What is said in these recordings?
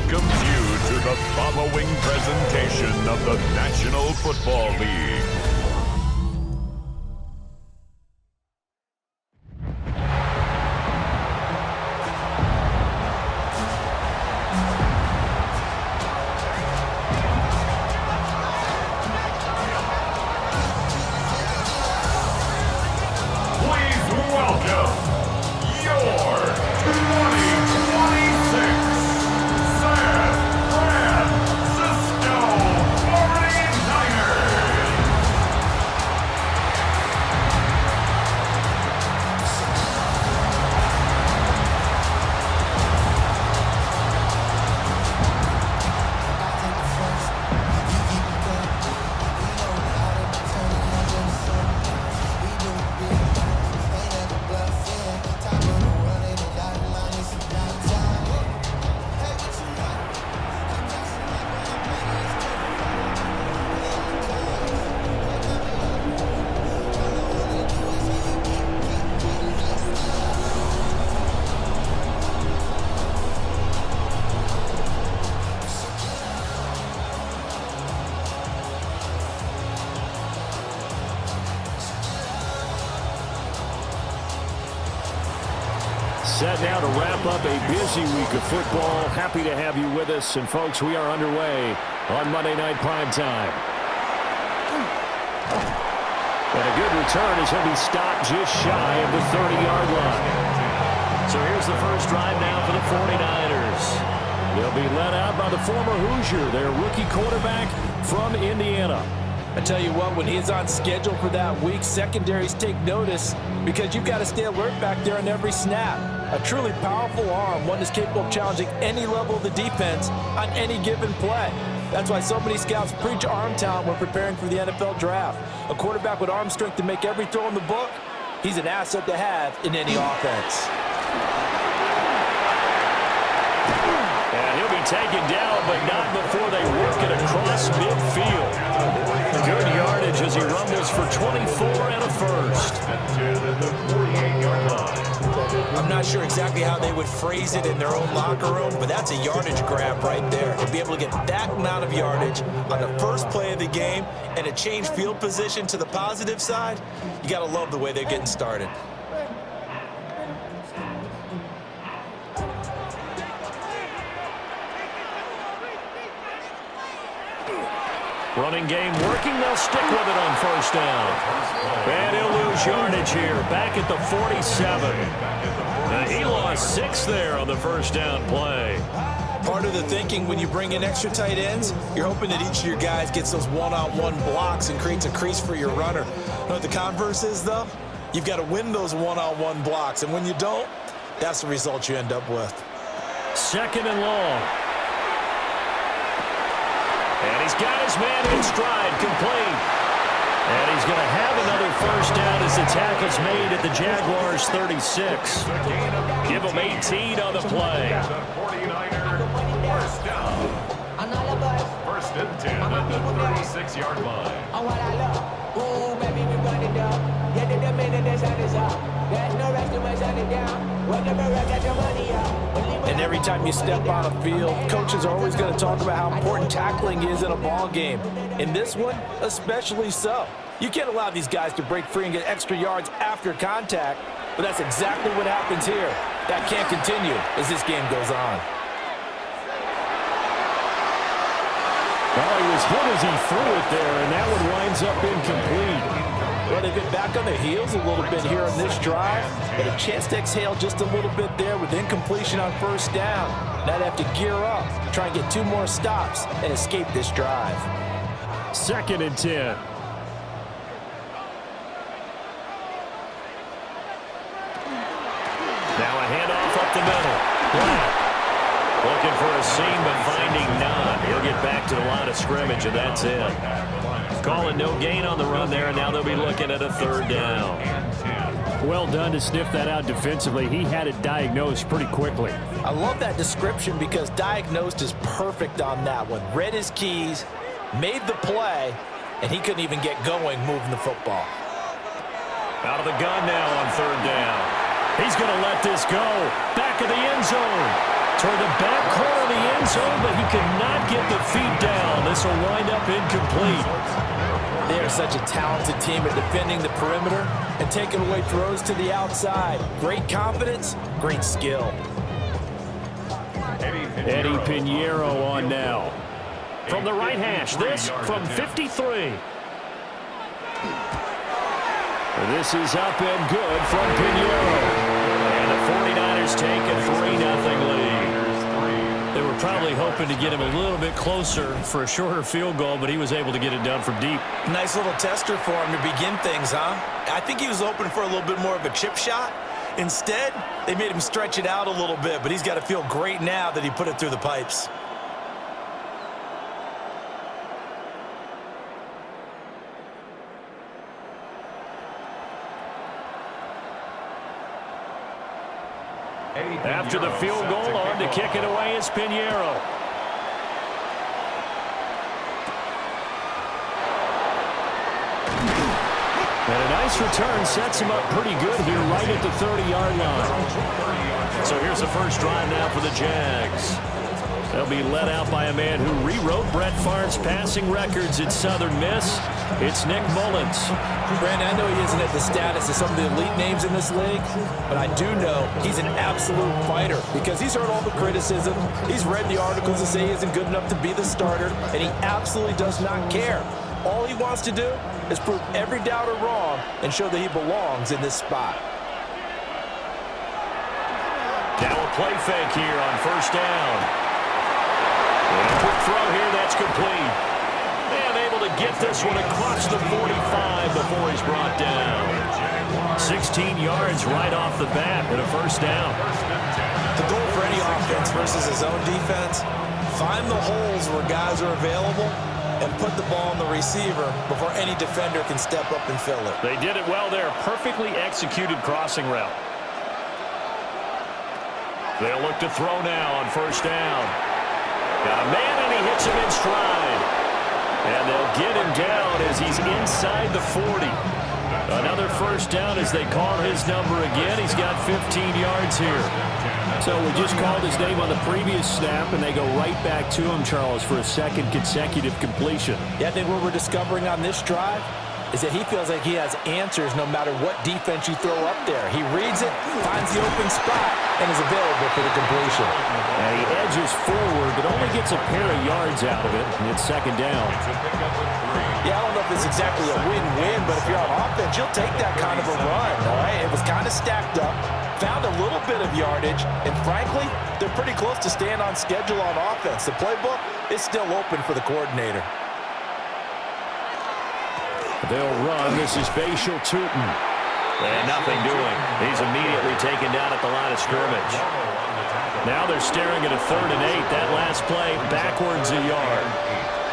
welcomes you to the following presentation of the National Football League. Set now to wrap up a busy week of football. Happy to have you with us. And, folks, we are underway on Monday Night Primetime. And a good return as he'll be stopped just shy of the 30-yard line. So here's the first drive now for the 49ers. They'll be led out by the former Hoosier, their rookie quarterback from Indiana. I tell you what, when he's on schedule for that week, secondaries take notice because you've got to stay alert back there on every snap. A truly powerful arm, one that's capable of challenging any level of the defense on any given play. That's why so many scouts preach arm talent when preparing for the NFL draft. A quarterback with arm strength to make every throw in the book, he's an asset to have in any offense. And he'll be taken down, but not before they work it across midfield. Good yardage as he rumbles for 24 and a first. I'm not sure exactly how they would phrase it in their own locker room, but that's a yardage grab right there. To be able to get that amount of yardage on the first play of the game and a change field position to the positive side, you got to love the way they're getting started. Running game working. They'll stick with it on first down. And he'll lose yardage here. Back at the 47. He lost 6 there on the first down play. Part of the thinking when you bring in extra tight ends, you're hoping that each of your guys gets those one-on-one blocks and creates a crease for your runner. You know what the converse is, though? You've got to win those one-on-one blocks. And when you don't, that's the result you end up with. Second and long. And he's got his man in stride, complete. And he's going to have another first down as the tackle's made at the Jaguars' 36. Give him 18 on the play. First down. First and 10 at the 36-yard line. And every time you step on a field, coaches are always going to talk about how important tackling is in a ball game. In this one, especially so. You can't allow these guys to break free and get extra yards after contact, but that's exactly what happens here. That can't continue as this game goes on. Well, he was hit as he threw it there, and that one winds up incomplete. Well, they've been back on their heels a little bit here on this drive, but a chance to exhale just a little bit there with incompletion on first down. Now they have to gear up, try and get 2 more stops, and escape this drive. Second and 10. Now a handoff up the middle. Black looking for a seam, but finding none. He'll get back to the line of scrimmage, and that's it. Calling no gain on the run there, and now they'll be looking at a third down. Well done to sniff that out defensively. He had it diagnosed pretty quickly. I love that description because diagnosed is perfect on that one. Read his keys, made the play, and he couldn't even get going moving the football. Out of the gun now on third down. He's going to let this go. Back of the end zone. Toward the back corner of the end zone, but he could not get the feet down. This will wind up incomplete. They are such a talented team at defending the perimeter and taking away throws to the outside. Great confidence, great skill. Eddie Pinheiro on now. From the right hash, this from 53. This is up and good from Pinheiro. And the 49ers take a 3-0 lead. They were probably hoping to get him a little bit closer for a shorter field goal, but he was able to get it done from deep. Nice little tester for him to begin things, huh? I think he was hoping for a little bit more of a chip shot. Instead, they made him stretch it out a little bit, but he's got to feel great now that he put it through the pipes. After the field goal, on to kick it away is Pinheiro. And a nice return sets him up pretty good here right at the 30-yard line. So here's the first drive now for the Jags. They'll be led out by a man who rewrote Brett Favre's passing records at Southern Miss. It's Nick Mullins. Brandon, I know he isn't at the status of some of the elite names in this league, but I do know he's an absolute fighter because he's heard all the criticism. He's read the articles that say he isn't good enough to be the starter, and he absolutely does not care. All he wants to do is prove every doubter wrong and show that he belongs in this spot. Now a play fake here on first down. And a quick throw here, that's complete. And able to get this one across the 45 before he's brought down. 16 yards right off the bat and a first down. The goal for any offense versus his own defense, find the holes where guys are available and put the ball on the receiver before any defender can step up and fill it. They did it well there. Perfectly executed crossing route. They'll look to throw now on first down. Got a man, and he hits him in stride. And they'll get him down as he's inside the 40. Another first down as they call his number again. He's got 15 yards here. So we just called his name on the previous snap, and they go right back to him, Charles, for a second consecutive completion. Yeah, I think what we're discovering on this drive is that he feels like he has answers no matter what defense you throw up there. He reads it, finds the open spot, and is available for the completion. And he edges forward, but only gets a pair of yards out of it, and it's second down. Yeah, I don't know if it's exactly a win-win, but if you're on offense, you'll take that kind of a run, all right? It was kind of stacked up, found a little bit of yardage, and frankly, they're pretty close to staying on schedule on offense. The playbook is still open for the coordinator. They'll run. This is Bashal Tootin. And nothing doing. He's immediately taken down at the line of scrimmage. Now they're staring at a 3rd and 8. That last play backwards a yard.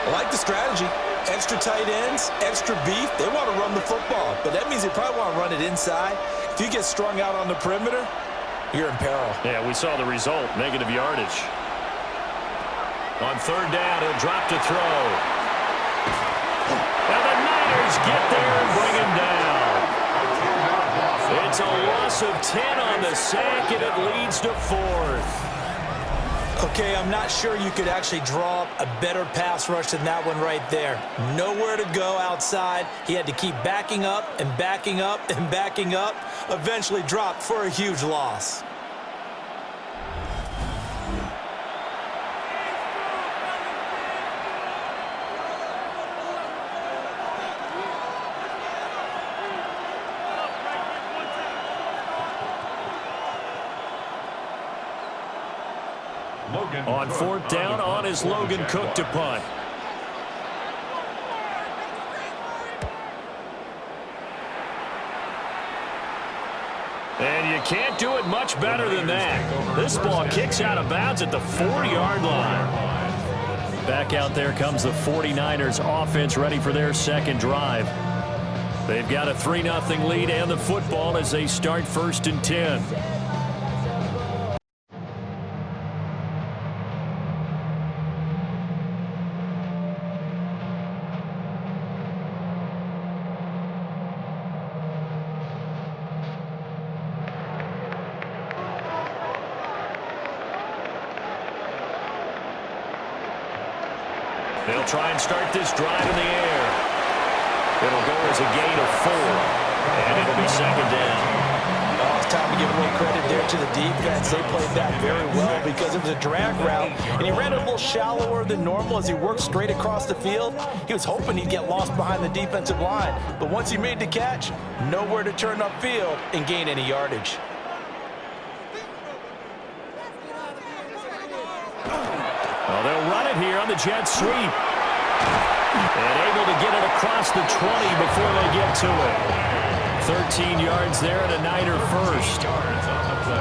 I like the strategy. Extra tight ends, extra beef. They want to run the football, but that means they probably want to run it inside. If you get strung out on the perimeter, you're in peril. Yeah, we saw the result. Negative yardage. On 3rd down, he'll drop to throw. And the Niners get there and bring him down. It's a loss of 10 on the sack, and it leads to 4th. Okay, I'm not sure you could actually draw up a better pass rush than that one right there. Nowhere to go outside. He had to keep backing up and backing up and backing up. Eventually dropped for a huge loss. On 4th down, on is Logan Cook to punt. And you can't do it much better than that. This ball kicks out of bounds at the 4-yard line. Back out there comes the 49ers offense ready for their second drive. They've got a 3-0 lead and the football as they start 1st and 10. They'll try and start this drive in the air. It'll go as a gain of 4, and it'll be second down. Oh, it's time to give a little credit there to the defense. They played that very well because it was a drag route, and he ran it a little shallower than normal as he worked straight across the field. He was hoping he'd get lost behind the defensive line, but once he made the catch, nowhere to turn upfield and gain any yardage. Well, they'll run it here on the jet sweep. And able to get it across the 20 before they get to it. 13 yards there and a Niner first.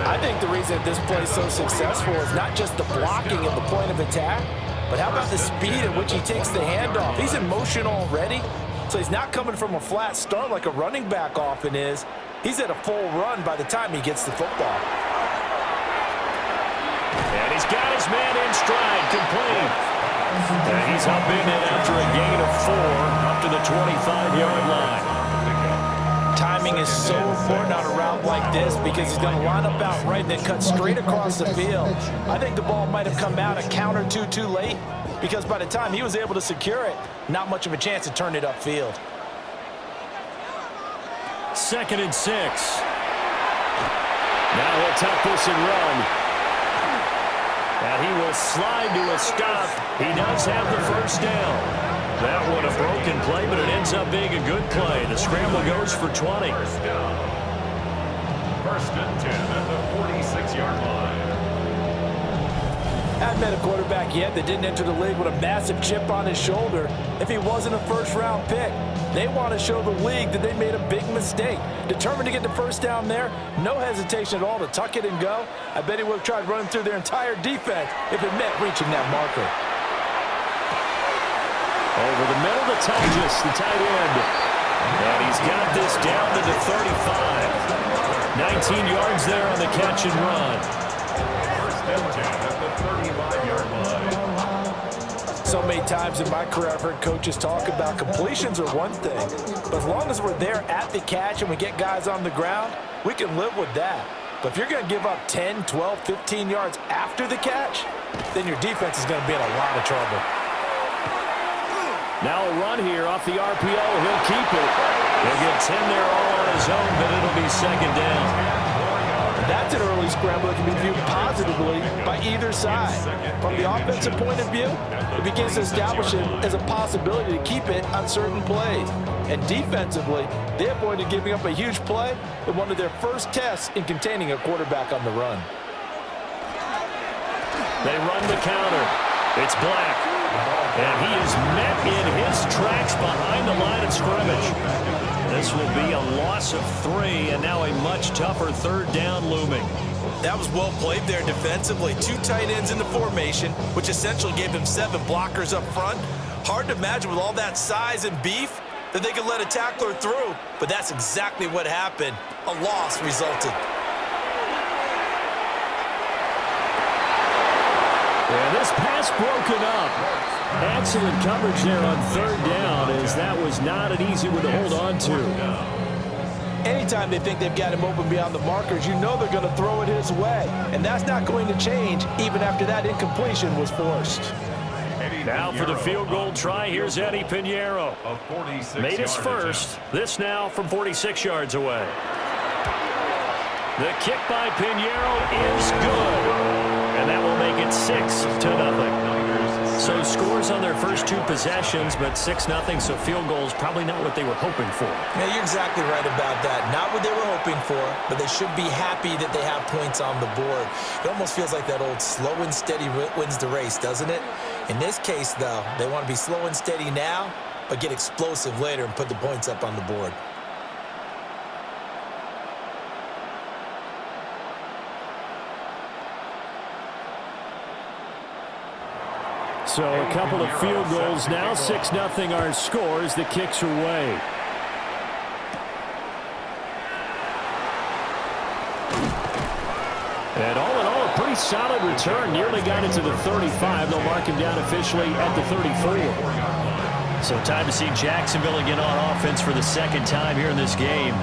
I think the reason that this play is so successful is not just the blocking at the point of attack, but how about the speed at which he takes the handoff? He's in motion already, so he's not coming from a flat start like a running back often is. He's at a full run by the time he gets the football. And he's got his man in stride, complete. And he's up in it after a gain of 4 up to the 25-yard line. Timing is so important on a route like this because he's going to line up out right and then cut straight across the field. I think the ball might have come out a count or two too late because by the time he was able to secure it, not much of a chance to turn it upfield. 2nd and 6. Now he'll tuck this and run. And he will slide to a stop. He does have the first down. That one a broken play, but it ends up being a good play. The scramble goes for 20. First down. 1st and 10 at the 46-yard line. I haven't met a quarterback yet that didn't enter the league with a massive chip on his shoulder if he wasn't a first-round pick. They want to show the league that they made a big mistake. Determined to get the first down there, no hesitation at all to tuck it and go. I bet he would have tried running through their entire defense if it meant reaching that marker. Over the middle to Tigers, the tight end. And he's got this down to the 35. 19 yards there on the catch and run. 1st and 10 at the 35-yard line. So many times in my career I've heard coaches talk about completions are one thing, but as long as we're there at the catch and we get guys on the ground, we can live with that. But if you're going to give up 10, 12, 15 yards after the catch, then your defense is going to be in a lot of trouble. Now a run here off the RPO. He'll keep it. He'll get 10 there all on his own, but it'll be second down. That's an early scramble that can be viewed positively by either side. From the offensive point of view, it begins to establish it as a possibility to keep it on certain plays. And defensively, they avoided giving up a huge play in one of their first tests in containing a quarterback on the run. They run the counter. It's Black. And he is met in his tracks behind the line of scrimmage. This will be a loss of 3, and now a much tougher 3rd down looming. That was well played there defensively. 2 tight ends in the formation, which essentially gave him 7 blockers up front. Hard to imagine with all that size and beef that they could let a tackler through, but that's exactly what happened. A loss resulted. And this pass broken up. Excellent coverage there on 3rd down, as that was not an easy one to hold on to. Anytime they think they've got him open beyond the markers, you know they're going to throw it his way. And that's not going to change even after that incompletion was forced. Now for the field goal try, here's Eddie Pinheiro. Made his first. This now from 46 yards away. The kick by Pinheiro is good. And that will make it 6-0. So scores on their first 2 possessions, but 6-0, so field goals probably not what they were hoping for. Yeah, you're exactly right about that. Not what they were hoping for, but they should be happy that they have points on the board. It almost feels like that old slow and steady wins the race, doesn't it? In this case, though, they want to be slow and steady now, but get explosive later and put the points up on the board. So a couple of field goals now. 6-0 our scores. The kicks are away. And all in all, a pretty solid return. Nearly got it to the 35. They'll mark him down officially at the 34. So time to see Jacksonville again on offense for the 2nd time here in this game.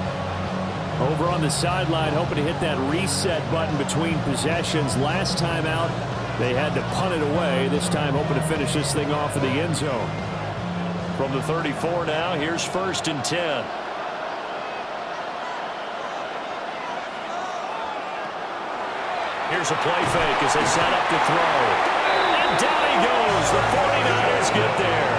Over on the sideline, hoping to hit that reset button between possessions. Last time out, they had to punt it away. This time, hoping to finish this thing off in the end zone. From the 34 now, here's 1st and 10. Here's a play fake as they set up to throw. And down he goes. The 49ers get there.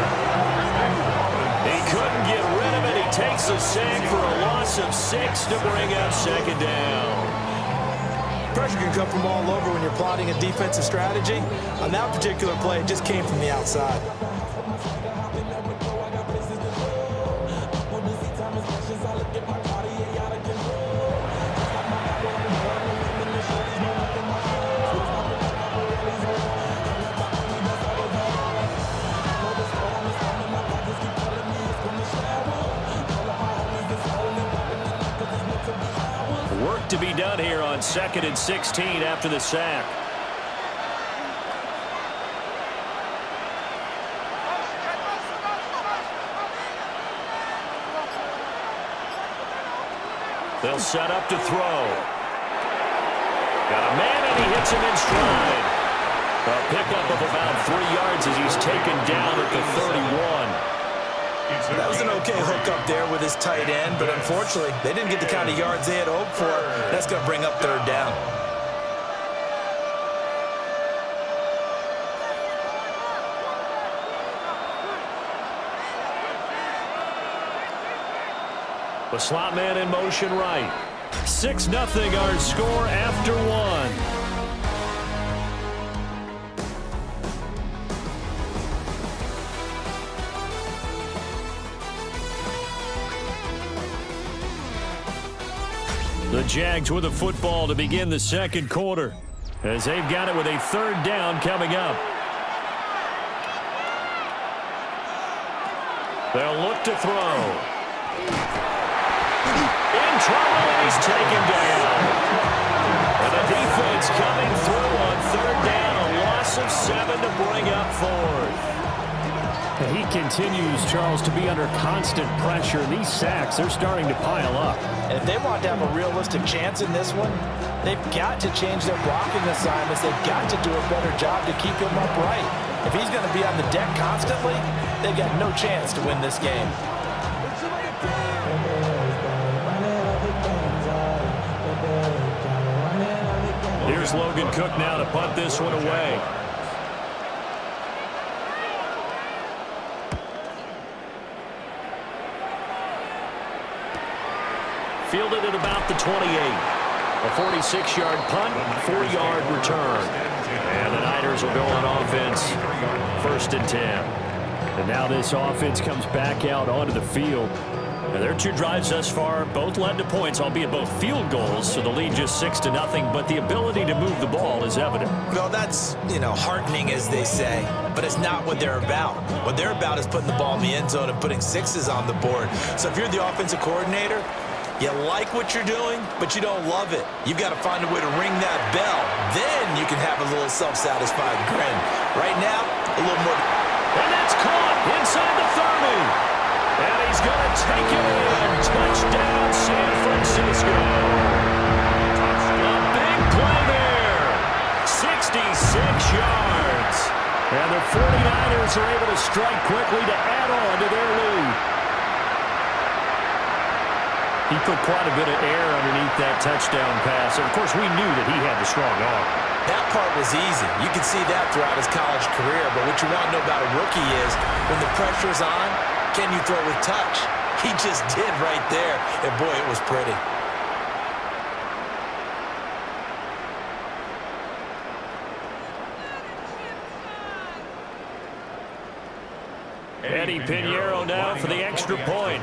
He couldn't get rid of it. He takes a sack for a loss of 6 to bring up 2nd down. Pressure can come from all over when you're plotting a defensive strategy. On that particular play, it just came from the outside. Work to be done here on 2nd and 16 after the sack. They'll set up to throw. Got a man and he hits him in stride. A pickup of about 3 yards as he's taken down at the 31. That was an okay hook up there with his tight end, but unfortunately, they didn't get the kind of yards they had hoped for. That's going to bring up 3rd down. The slot man in motion right. 6-0 our score after 1. The Jags with a football to begin the 2nd quarter as they've got it with a 3rd down coming up. They'll look to throw. In trouble and he's taken down. And the defense coming through on 3rd down. A loss of 7 to bring up 4th. He continues, Charles, to be under constant pressure. These sacks, they're starting to pile up. And if they want to have a realistic chance in this one, they've got to change their blocking assignments. They've got to do a better job to keep him upright. If he's going to be on the deck constantly, they've got no chance to win this game. Here's Logan Cook now to punt this one away. Fielded at about the 28. A 46-yard punt, 4-yard return. And the Niners will go on offense, 1st and 10. And now this offense comes back out onto the field. Now their 2 drives thus far both led to points, albeit both field goals, so the lead just 6-0, but the ability to move the ball is evident. Well, that's, heartening, as they say, but it's not what they're about. What they're about is putting the ball in the end zone and putting 6s on the board. So if you're the offensive coordinator, you like what you're doing, but you don't love it. You've got to find a way to ring that bell. Then you can have a little self-satisfied grin. Right now, a little more. And that's caught inside the 30. And he's going to take it in. Touchdown, San Francisco. A big play there. 66 yards. And the 49ers are able to strike quickly to add on to their lead. He put quite a bit of air underneath that touchdown pass. And, of course, we knew that he had the strong arm. That part was easy. You can see that throughout his college career. But what you want to know about a rookie is when the pressure's on, can you throw with touch? He just did right there. And, boy, it was pretty. Eddie Pinheiro now for the extra point.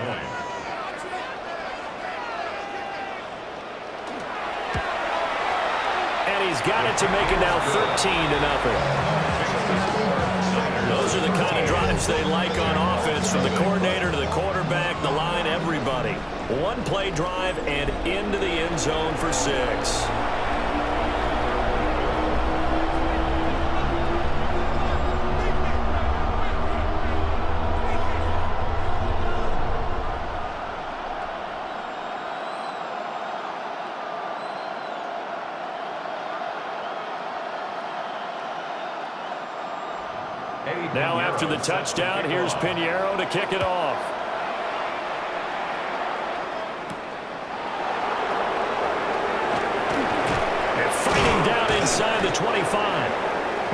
He's got it to make it now 13-0. Those are the kind of drives they like on offense, from the coordinator to the quarterback, the line, everybody. One play drive and into the end zone for 6. Now after the touchdown, here's Pinheiro to kick it off. And fighting down inside the 25.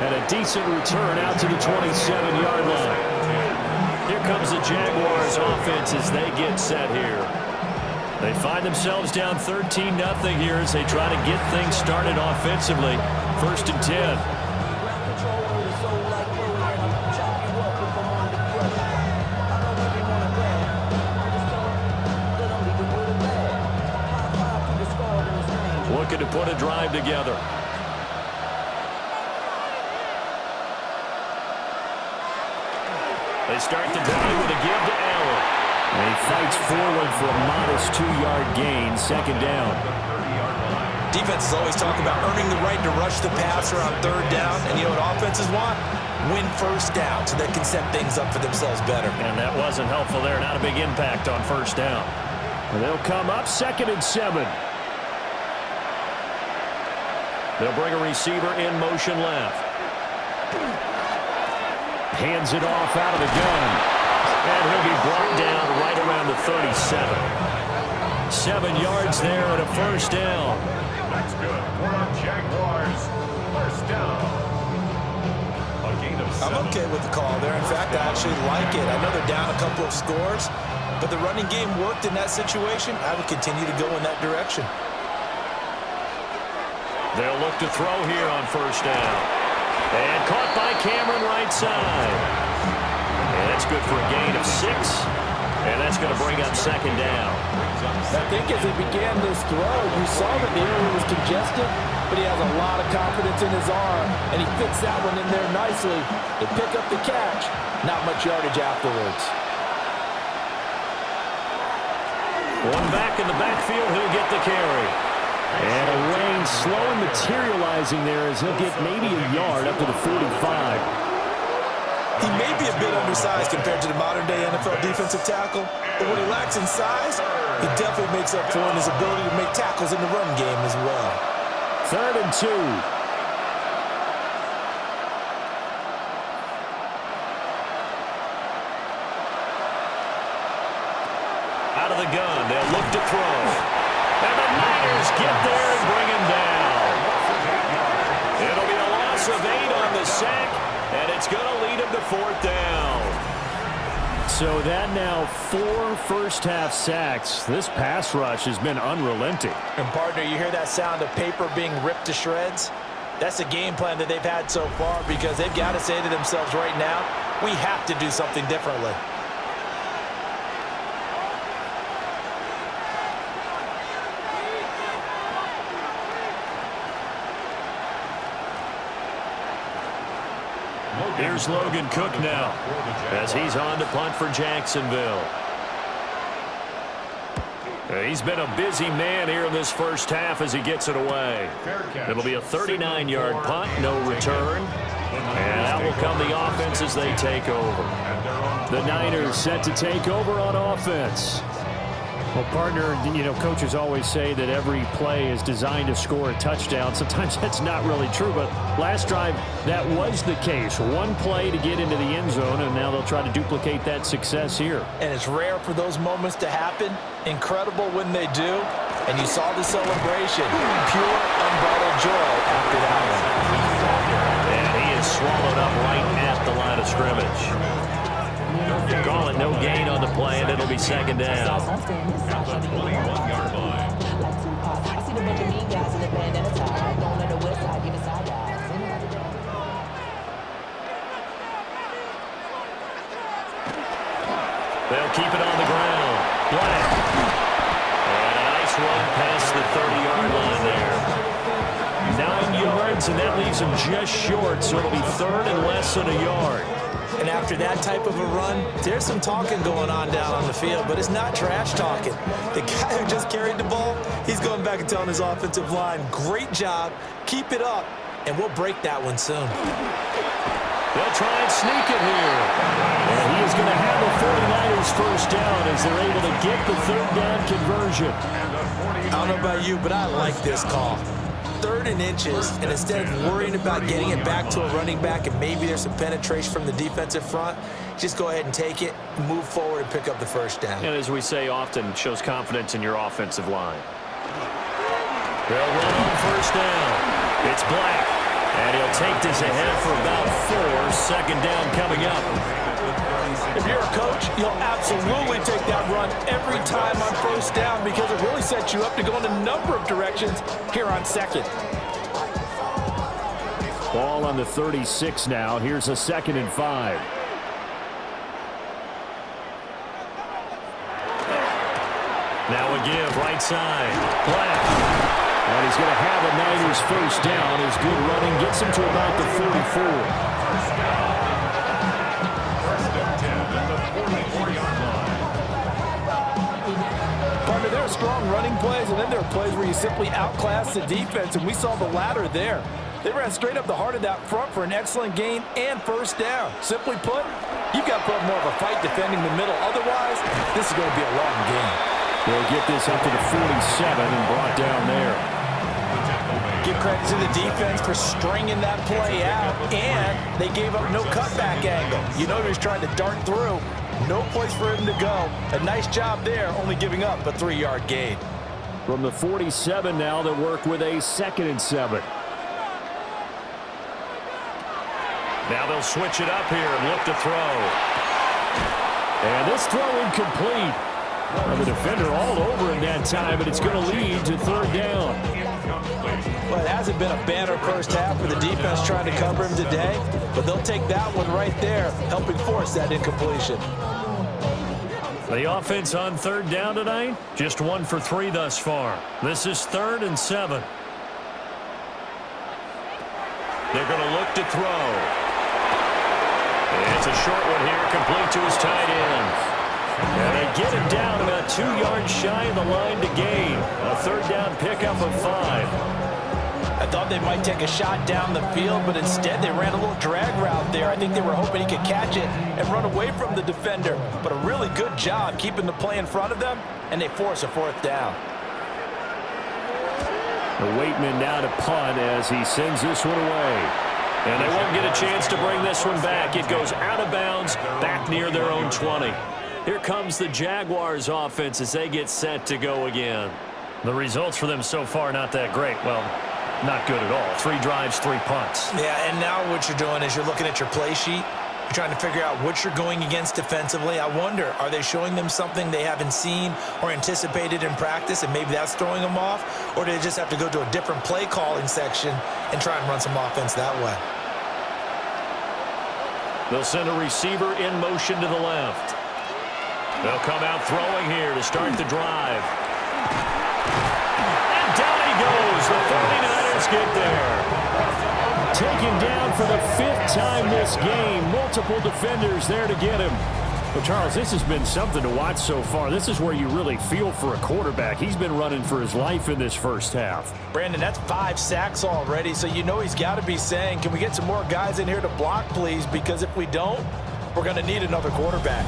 And a decent return out to the 27-yard line. Here comes the Jaguars offense as they get set here. They find themselves down 13-0 here as they try to get things started offensively. 1st and 10. Looking to put a drive together. They start the drive with a give to Allen. And he fights forward for a modest 2-yard gain, 2nd down. Defenses always talk about earning the right to rush the passer on 3rd down. And you know what offenses want? Win 1st down so they can set things up for themselves better. And that wasn't helpful there. Not a big impact on 1st down. And they'll come up 2nd and 7. They'll bring a receiver in motion left. Hands it off out of the gun. And he'll be brought down right around the 37. 7 yards there and a 1st down. That's good for our Jaguars. 1st down. A gain of 7. I'm okay with the call there. In fact, I actually like it. I know they're down a couple of scores, but the running game worked in that situation. I would continue to go in that direction. They'll look to throw here on 1st down. And caught by Cameron right side. And that's good for a gain of 6. And that's going to bring up 2nd down. I think as he began this throw, you saw that the area was congested, but he has a lot of confidence in his arm, and he fits that one in there nicely. They pick up the catch. Not much yardage afterwards. One back in the backfield, he'll get the carry. And a rain slow and materializing there as he'll get maybe a yard up to the 45. He may be a bit undersized compared to the modern-day NFL defensive tackle, but what he lacks in size, he definitely makes up for in his ability to make tackles in the run game as well. 3rd and 2. Out of the gun, they'll look to throw. And the Niners get there and bring him down. It'll be a loss of 8 on the sack, and it's going to lead him to 4th down. So that now 4 first-half sacks. This pass rush has been unrelenting. And, partner, you hear that sound of paper being ripped to shreds? That's the game plan that they've had so far because they've got to say to themselves right now, we have to do something differently. Here's Logan Cook now as he's on to punt for Jacksonville. He's been a busy man here in this 1st half as he gets it away. It'll be a 39-yard punt, no return. And out will come the offense as they take over. The Niners set to take over on offense. Well, partner, you know, coaches always say that every play is designed to score a touchdown. Sometimes that's not really true, but last drive, that was the case. One play to get into the end zone, and now they'll try to duplicate that success here. And it's rare for those moments to happen. Incredible when they do. And you saw the celebration. Pure, unbridled joy after that one. And he is swallowed up right at the line of scrimmage. Call it no gain on the play, and it'll be 2nd down. At the 21-yard line. They'll keep it on the ground. Black. And a nice run past the 30-yard line there. 9 yards, and that leaves him just short, so it'll be 3rd and less than a yard. And after that type of a run, there's some talking going on down on the field, but it's not trash talking. The guy who just carried the ball, he's going back and telling his offensive line, great job, keep it up, and we'll break that one soon. They'll try and sneak it here. And he is going to have the 49ers 1st down as they're able to get the 3rd down conversion. I don't know about you, but I like this call. 3rd and inches, and instead of worrying about getting it back to a running back and maybe there's some penetration from the defensive front, just go ahead and take it, move forward, and pick up the first down. And as we say often, shows confidence in your offensive line. They'll run on first down. It's Black, and he'll take this ahead for about 4. Second down coming up. If you're a coach, you'll absolutely take that run every time on first down because it really sets you up to go in a number of directions here on second. Ball on the 36 now. Here's a 2nd and 5. Now a give, right side. Black. And he's going to have a Niners first down. His good running gets him to about the 44. There are strong running plays, and then there are plays where you simply outclass the defense, and we saw the latter there. They ran straight up the heart of that front for an excellent gain and first down. Simply put, you've got to put up more of a fight defending the middle. Otherwise, this is going to be a long game. They'll get this up to the 47 and brought down there. Give credit to the defense for stringing that play out, and they gave up no cutback angle. You know he was trying to dart through. No place for him to go. A nice job there, only giving up a 3-yard gain. From the 47 now, they work with a 2nd and 7. Now they'll switch it up here and look to throw. And this throw incomplete. Well, the defender all over him that time, but it's going to lead to 3rd down. Well, it hasn't been a banner first half for the defense trying to cover him today, but they'll take that one right there, helping force that incompletion. The offense on 3rd down tonight, just 1 for 3 thus far. This is 3rd and 7. They're going to look to throw. It's a short one here, complete to his tight end. And they get him down about 2 yards shy of the line to gain. A 3rd down pickup of 5. I thought they might take a shot down the field, but instead they ran a little drag route there. I think they were hoping he could catch it and run away from the defender. But a really good job keeping the play in front of them, and they force a 4th down. The Waitman now to punt as he sends this one away. And they won't get a chance to bring this one back. It goes out of bounds, back near their own 20. Here comes the Jaguars offense as they get set to go again. The results for them so far not that great. Well, not good at all. 3 drives, 3 punts. Yeah, and now what you're doing is you're looking at your play sheet. You're trying to figure out what you're going against defensively. I wonder, are they showing them something they haven't seen or anticipated in practice, and maybe that's throwing them off? Or do they just have to go to a different play calling section and try and run some offense that way? They'll send a receiver in motion to the left. They'll come out throwing here to start the drive. And down he goes. The 49ers get there. Taken down for the 5th time this game. Multiple defenders there to get him. Well, Charles, this has been something to watch so far. This is where you really feel for a quarterback. He's been running for his life in this first half. Brandon, that's 5 sacks already, so you know he's got to be saying, can we get some more guys in here to block, please? Because if we don't, we're going to need another quarterback.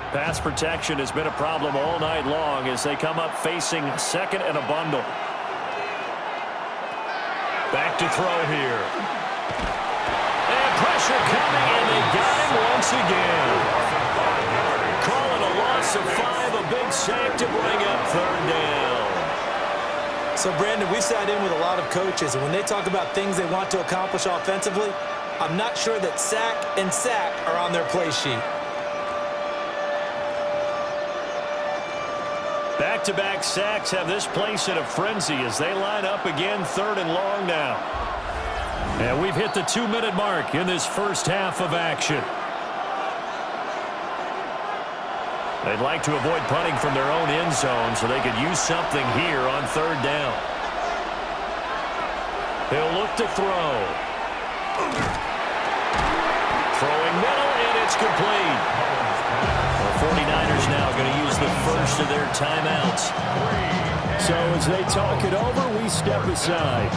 Pass protection has been a problem all night long as they come up facing 2nd and a bundle. Back to throw here. And pressure coming, and they got him once again. Call it a loss of 5, a big sack to bring up 3rd down. So, Brandon, we sat in with a lot of coaches, and when they talk about things they want to accomplish offensively, I'm not sure that sack and sack are on their play sheet. Back-to-back sacks have this place in a frenzy as they line up again 3rd and long now. And we've hit the 2-minute mark in this first half of action. They'd like to avoid punting from their own end zone so they could use something here on 3rd down. He'll look to throw. Throwing middle, and it's complete. The 49ers now going to use the first of their timeouts. So as they talk it over, we referees step aside.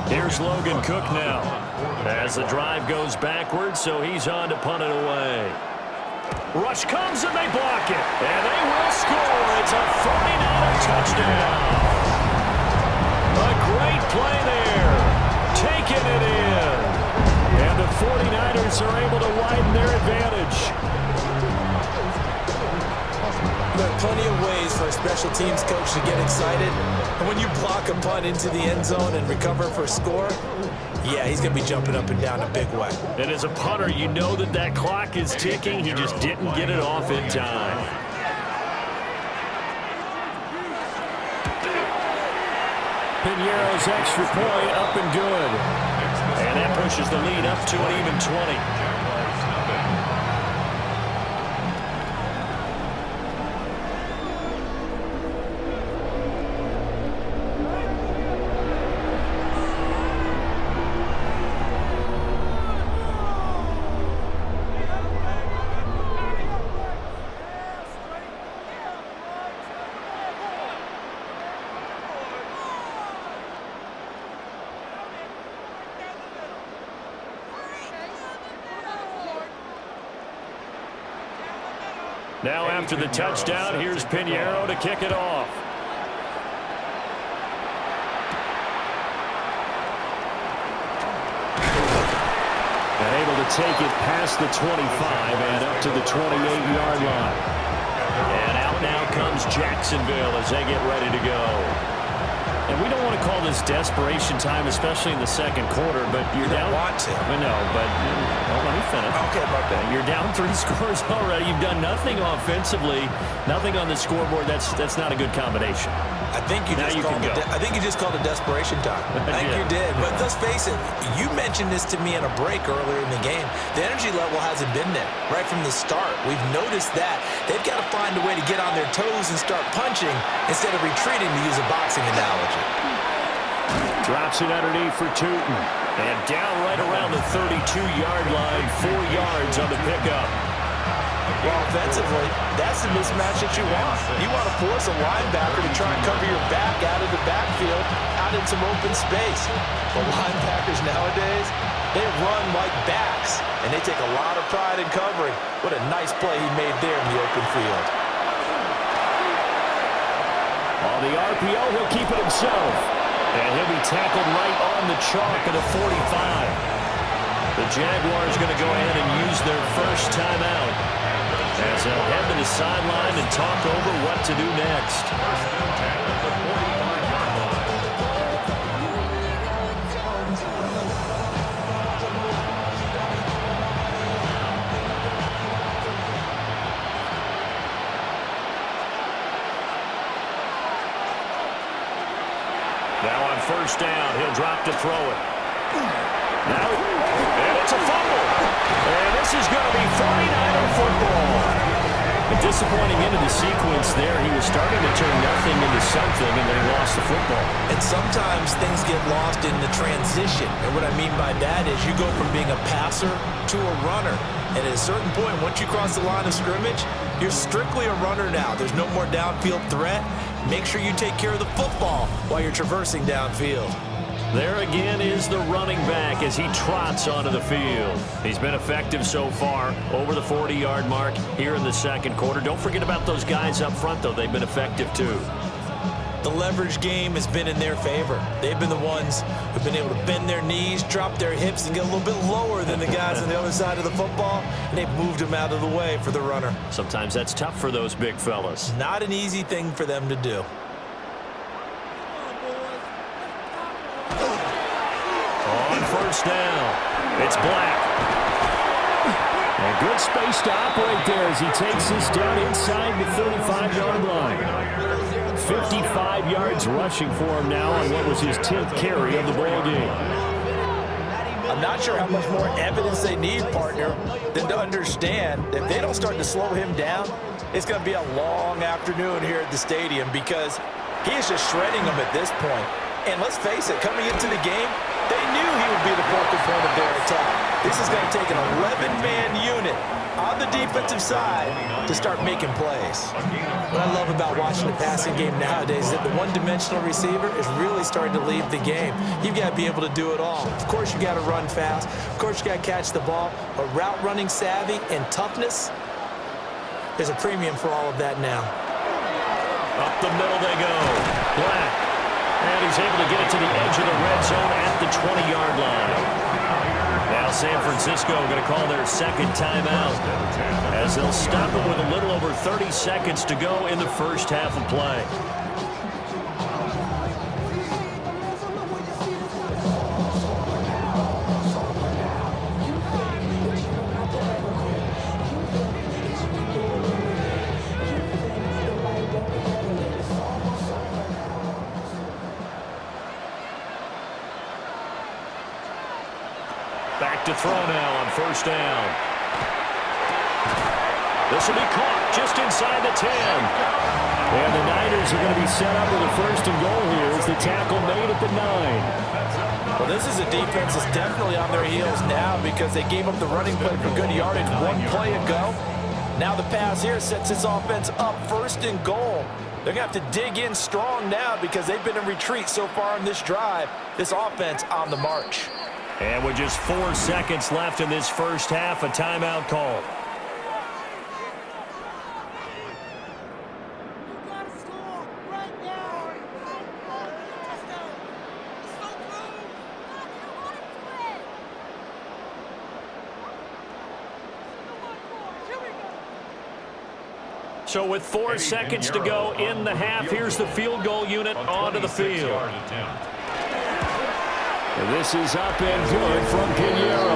Here's Logan Cook now as the drive goes backwards, so he's on to punt it away. Rush comes and they block it, and they will score. It's a 49er touchdown. A great play there, taking it in, and the 49ers are able to widen their advantage. There are plenty of ways for a special teams coach to get excited. And when you block a punt into the end zone and recover for a score, yeah, he's going to be jumping up and down a big way. And as a punter, you know that that clock is ticking. He just didn't get it off in time. Piñeiro's extra point up and good. And that pushes the lead up to an even 20. Now after the touchdown, here's Piñeiro to kick it off. And able to take it past the 25 and up to the 28-yard line. And out now comes Jacksonville as they get ready to go. And we don't want to call this desperation time, especially in the second quarter, but you're down. Want to. I know, but don't let me finish. Okay, my bad. You're down 3 scores already. You've done nothing offensively, nothing on the scoreboard. That's not a good combination. I think you just called it desperation time. I think you did. But let's face it, you mentioned this to me in a break earlier in the game. The energy level hasn't been there right from the start. We've noticed that. They've got to find a way to get on their toes and start punching instead of retreating, to use a boxing analogy. Drops it underneath for Tootin. And down right around the 32-yard line, 4 yards on the pickup. Well, offensively, that's the mismatch that you want. You want to force a linebacker to try and cover your back out of the backfield, out in some open space. But linebackers nowadays, they run like backs, and they take a lot of pride in covering. What a nice play he made there in the open field. On the RPO, he'll keep it himself. And he'll be tackled right on the chalk at a 45. The Jaguars going to go ahead and use their first timeout as they'll head to the sideline and talk over what to do next. Now on first down, he'll drop to throw it. Now, and it's a fumble. And this is going to be 49er football. A disappointing end of the sequence there. He was starting to turn nothing into something, and then he lost the football. And sometimes things get lost in the transition. And what I mean by that is you go from being a passer to a runner. And at a certain point, once you cross the line of scrimmage, you're strictly a runner now. There's no more downfield threat. Make sure you take care of the football while you're traversing downfield. There again is the running back as he trots onto the field. He's been effective so far, over the 40-yard mark here in the second quarter. Don't forget about those guys up front, though. They've been effective, too. The leverage game has been in their favor. They've been the ones who've been able to bend their knees, drop their hips, and get a little bit lower than the guys on the other side of the football, and they've moved them out of the way for the runner. Sometimes that's tough for those big fellas. Not an easy thing for them to do. On first down, it's Black. And good space to operate there as he takes this down inside the 35-yard line. 55 yards rushing for him now on what was his 10th carry of the ball game. I'm not sure how much more evidence they need, partner, than to understand that if they don't start to slow him down, it's going to be a long afternoon here at the stadium because he is just shredding them at this point. And let's face it, coming into the game, They knew he would be the focal point of their attack. This is going to take an 11-man unit on the defensive side to start making plays. What I love about watching the passing game nowadays is that the one-dimensional receiver is really starting to lead the game. You've got to be able to do it all. Of course, you got to run fast. Of course, you got to catch the ball. But route running savvy and toughness is a premium for all of that now. Up the middle they go. Black. And he's able to get it to the edge of the red zone at the 20-yard line. Now San Francisco going to call their second timeout as they'll stop it with a little over 30 seconds to go in the first half of play. Back to throw now on first down. This will be caught just inside the 10. And the Niners are going to be set up with a first and goal here as the tackle made at the 9. Well, this is a defense that's definitely on their heels now because they gave up the running play for good yardage one play ago. Now the pass here sets this offense up first and goal. They're going to have to dig in strong now because they've been in retreat so far in this drive. This offense on the march. And with just 4 seconds left in this first half, a timeout call. So with 4 seconds to go in the half, here's the field goal unit onto the field. And this is up and good from Pinheiro.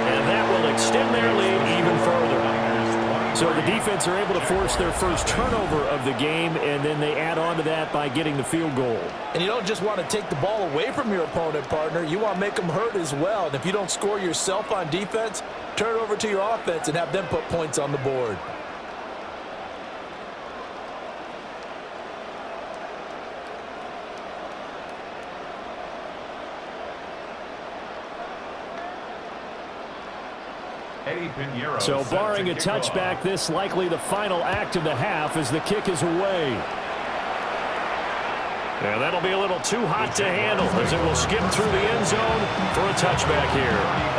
And that will extend their lead even further. So the defense are able to force their first turnover of the game, and then they add on to that by getting the field goal. And you don't just want to take the ball away from your opponent, partner. You want to make them hurt as well. And if you don't score yourself on defense, turn it over to your offense and have them put points on the board. So barring a touchback, this likely the final act of the half as the kick is away. And that'll be a little too hot to handle as it will skip through the end zone for a touchback here.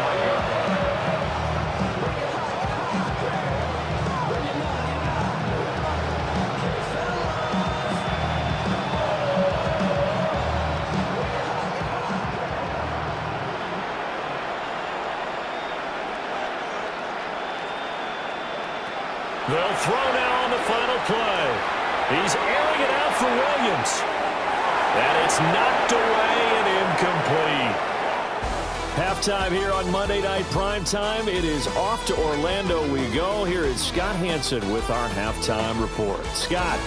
They'll throw now on the final play. He's airing it out for Williams. And it's knocked away and incomplete. Halftime here on Monday Night Primetime. It is off to Orlando we go. Here is Scott Hansen with our halftime report. Scott.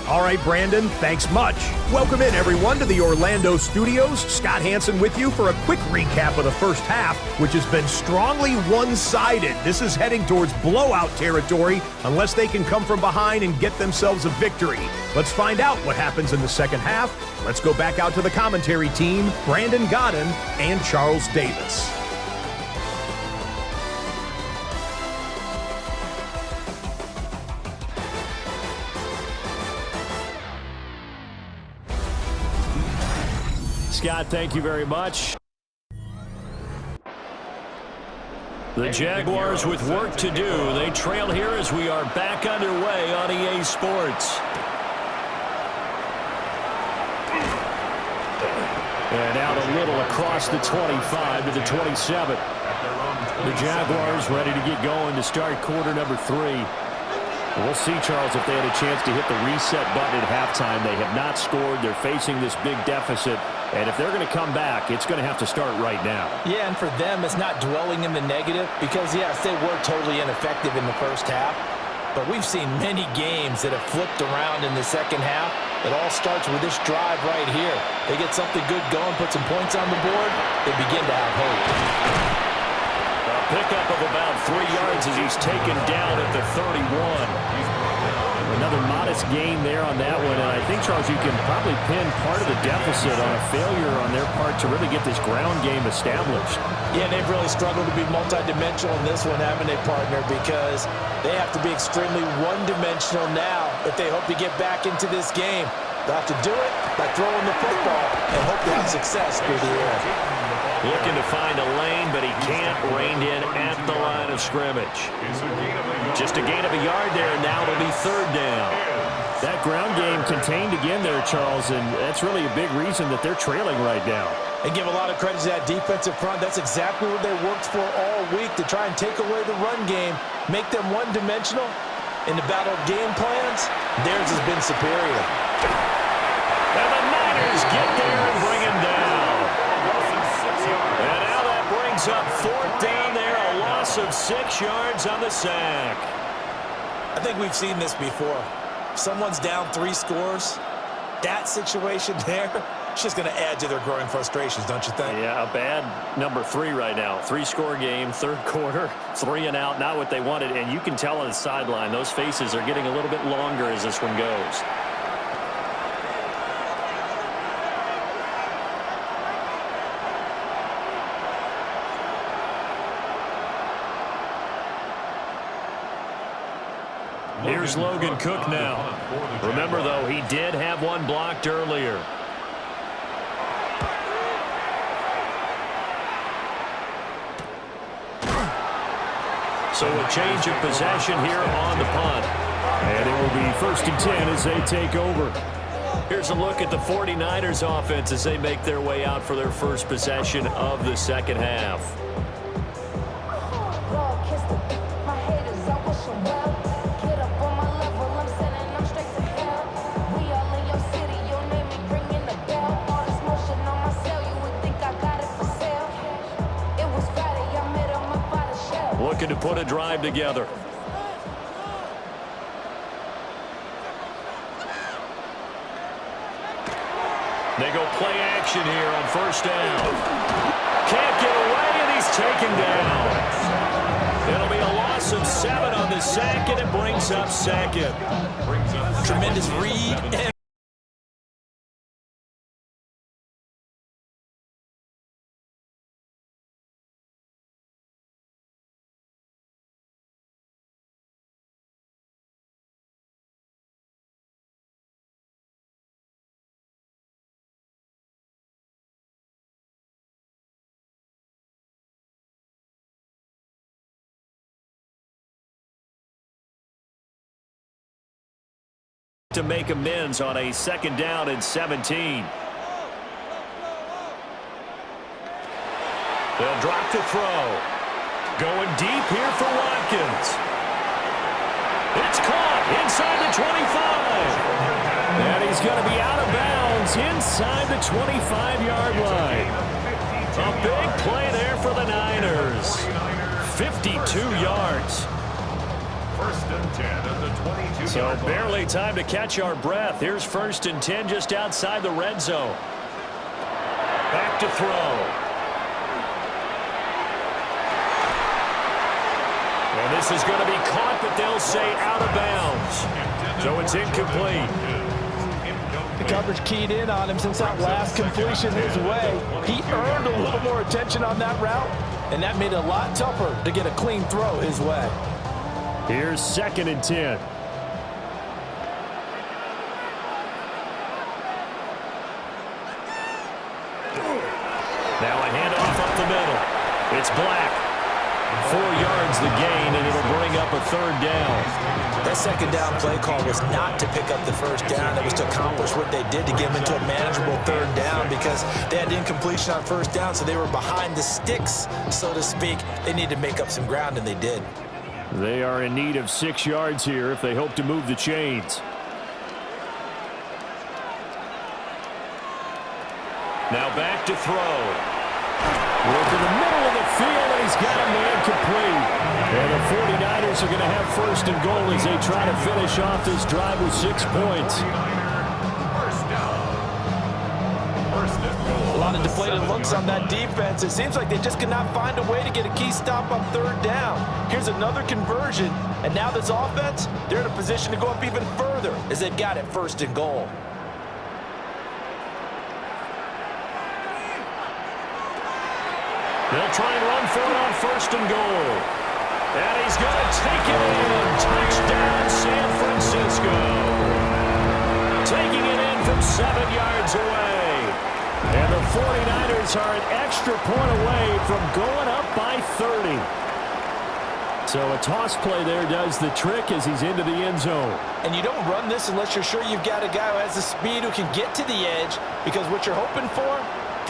All right, Brandon, thanks much. Welcome in, everyone, to the Orlando studios. Scott Hansen with you for a quick recap of the first half, which has been strongly one-sided. This is heading towards blowout territory unless they can come from behind and get themselves a victory. Let's find out what happens in the second half. Let's go back out to the commentary team, Brandon Godden and Charles Davis. Scott, thank you very much. The Jaguars with work to do. They trail here as we are back underway on EA Sports. And out a little across the 25 to the 27. The Jaguars ready to get going to start quarter number 3. We'll see, Charles, if they had a chance to hit the reset button at halftime. They have not scored. They're facing this big deficit. And if they're going to come back, it's going to have to start right now. Yeah, and for them, it's not dwelling in the negative because, yes, they were totally ineffective in the first half. But we've seen many games that have flipped around in the second half. It all starts with this drive right here. They get something good going, put some points on the board, they begin to have hope. A pickup of about 3 yards as he's taken down at the 31. Another modest gain there on that one. And I think, Charles, you can probably pin part of the deficit on a failure on their part to really get this ground game established. Yeah, they've really struggled to be multidimensional in this one, haven't they, partner? Because they have to be extremely one-dimensional now if they hope to get back into this game. They'll have to do it by throwing the football and hope to have success through the air. Looking to find a lane, but he can't rein in at the line of scrimmage. Just a gain of a yard there, and now it'll be third down. That ground game contained again there, Charles, and that's really a big reason that they're trailing right now. And give a lot of credit to that defensive front. That's exactly what they worked for all week, to try and take away the run game, make them one-dimensional. In the battle of game plans, theirs has been superior. And the Niners get there and bring him down. And now that brings up fourth down there, a loss of 6 yards on the sack. I think we've seen this before. Someone's down 3 scores. That situation there, it's just going to add to their growing frustrations, don't you think? Yeah, a bad number 3 right now. 3-score game, third quarter, 3 and out, not what they wanted. And you can tell on the sideline, those faces are getting a little bit longer as this one goes. Here's Logan Cook now. Remember, though, he did have one blocked earlier. So a change of possession here on the punt. And it will be 1st and 10 as they take over. Here's a look at the 49ers offense as they make their way out for their first possession of the second half. Looking to put a drive together. They go play action here on 1st down. Can't get away, and he's taken down. It'll be a loss of 7 on the sack, and it brings up 2nd. Tremendous read and to make amends on a 2nd down and 17. They'll drop to throw. Going deep here for Watkins. It's caught inside the 25. And he's going to be out of bounds inside the 25-yard line. A big play there for the Niners. 52 yards. 1st and 10 at the 22. So barely time to catch our breath. Here's 1st and 10 just outside the red zone. Back to throw. And this is going to be caught, but they'll say out of bounds. So it's incomplete. the coverage keyed in on him since that last completion his way. He earned a little more attention on that route, and that made it a lot tougher to get a clean throw his way. Here's 2nd and 10. Now a handoff up the middle. It's Black. 4 yards the gain, and it'll bring up a 3rd down. That 2nd down play call was not to pick up the 1st down. It was to accomplish what they did to get them into a manageable 3rd down because they had incompletion on 1st down, so they were behind the sticks, so to speak. They needed to make up some ground, and they did. They are in need of 6 yards here if they hope to move the chains. Now back to throw. Look in the middle of the field, and he's got a man complete. And the 49ers are going to have 1st and goal as they try to finish off this drive with 6 points. A lot of deflated looking at looks on that defense. It seems like they just cannot find a way to get a key stop on third down. Here's another conversion, and now this offense, they're in a position to go up even further as they've got it 1st and goal. They'll try and run for it on 1st and goal. And he's going to take it in. Touchdown, San Francisco. Taking it in from 7 yards away. And the 49ers are an extra point away from going up by 30. So a toss play there does the trick as he's into the end zone. And you don't run this unless you're sure you've got a guy who has the speed who can get to the edge, because what you're hoping for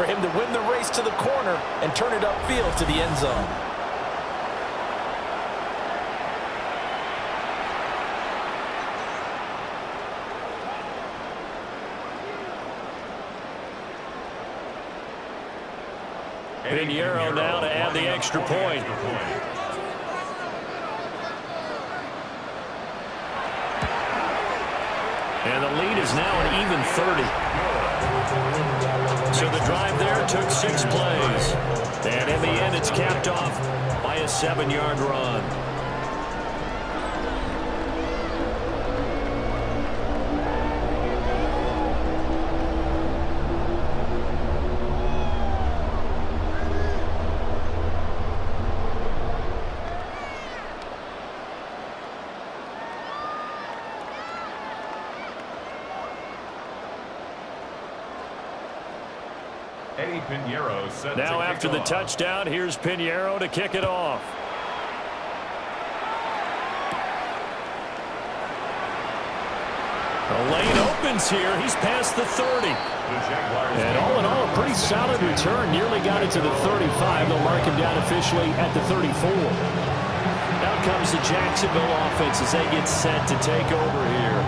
him to win the race to the corner and turn it upfield to the end zone. Pinheiro now to add the extra point. And the lead is now an even 30. So the drive there took 6 plays. And in the end, it's capped off by a 7-yard run. Now after the touchdown, here's Pinheiro to kick it off. The lane opens here. He's past the 30. And all in all, a pretty solid return. Nearly got it to the 35. They'll mark him down officially at the 34. Now comes the Jacksonville offense as they get set to take over here.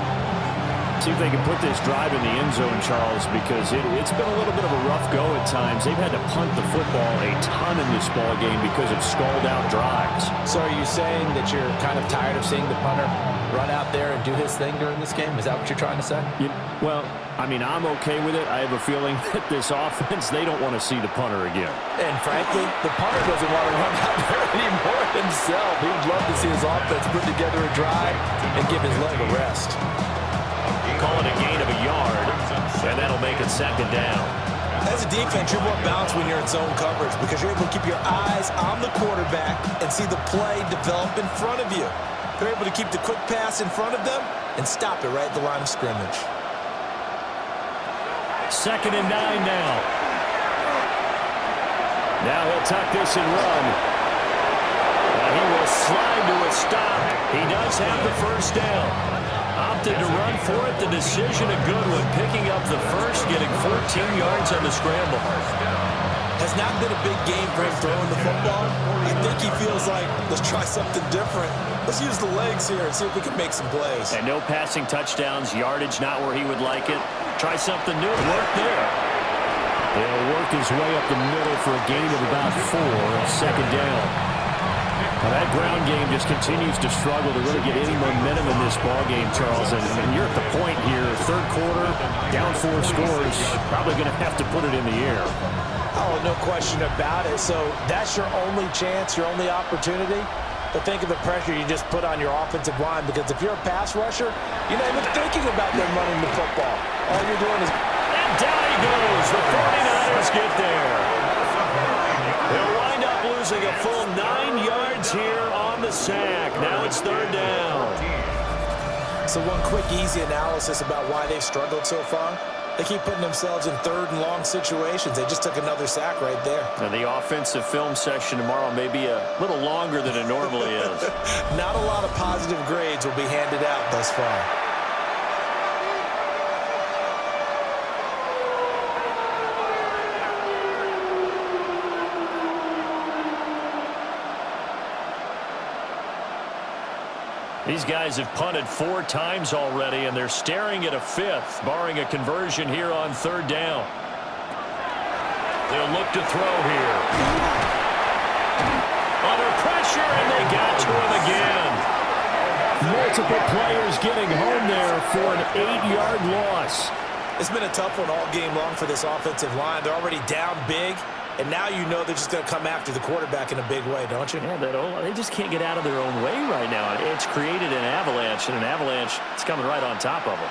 See if they can put this drive in the end zone, Charles, because it's been a little bit of a rough go at times. They've had to punt the football a ton in this ball game because of stalled-out drives. So are you saying that you're kind of tired of seeing the punter run out there and do his thing during this game? Is that what you're trying to say? Well, I mean, I'm okay with it. I have a feeling that this offense, they don't want to see the punter again. And frankly, the punter doesn't want to run out there anymore himself. He would love to see his offense put together a drive and give his leg a rest. Call it a gain of a yard, and that'll make it 2nd down. As a defense, you're more balanced when you're in zone coverage because you're able to keep your eyes on the quarterback and see the play develop in front of you. They're able to keep the quick pass in front of them and stop it right at the line of scrimmage. 2nd and 9 now. Now he'll tuck this and run. He will slide to a stop. He does have the 1st down. Opted to run for it. The decision a good one. Picking up the 1st, getting 14 yards on the scramble. Has not been a big game for him throwing the football. I think he feels like, let's try something different. Let's use the legs here and see if we can make some plays. And no passing touchdowns. Yardage not where he would like it. Try something new. Work there. He'll work his way up the middle for a gain of about 4. 2nd down. Well, that ground game just continues to struggle to really get any momentum in this ball game, Charles. And you're at the point here, 3rd quarter, down 4 scores, probably going to have to put it in the air. Oh, no question about it. So that's your only chance, your only opportunity. But think of the pressure you just put on your offensive line, because if you're a pass rusher, you're not even thinking about them running the football. All you're doing is... And down he goes. The 49ers get there. They'll wind up losing a full 9 yards here on the sack. Now it's 3rd down. So one quick, easy analysis about why they've struggled so far. They keep putting themselves in 3rd and long situations. They just took another sack right there. Now the offensive film session tomorrow may be a little longer than it normally is. Not a lot of positive grades will be handed out thus far. These guys have punted 4 times already, and they're staring at a 5th, barring a conversion here on 3rd down. They'll look to throw here. Under pressure, and they got to him again. Multiple players getting home there for an 8-yard loss. It's been a tough one all game long for this offensive line. They're already down big, and now you know they're just going to come after the quarterback in a big way, don't you? Yeah, they just can't get out of their own way right now. It's created an avalanche, and an avalanche is coming right on top of them.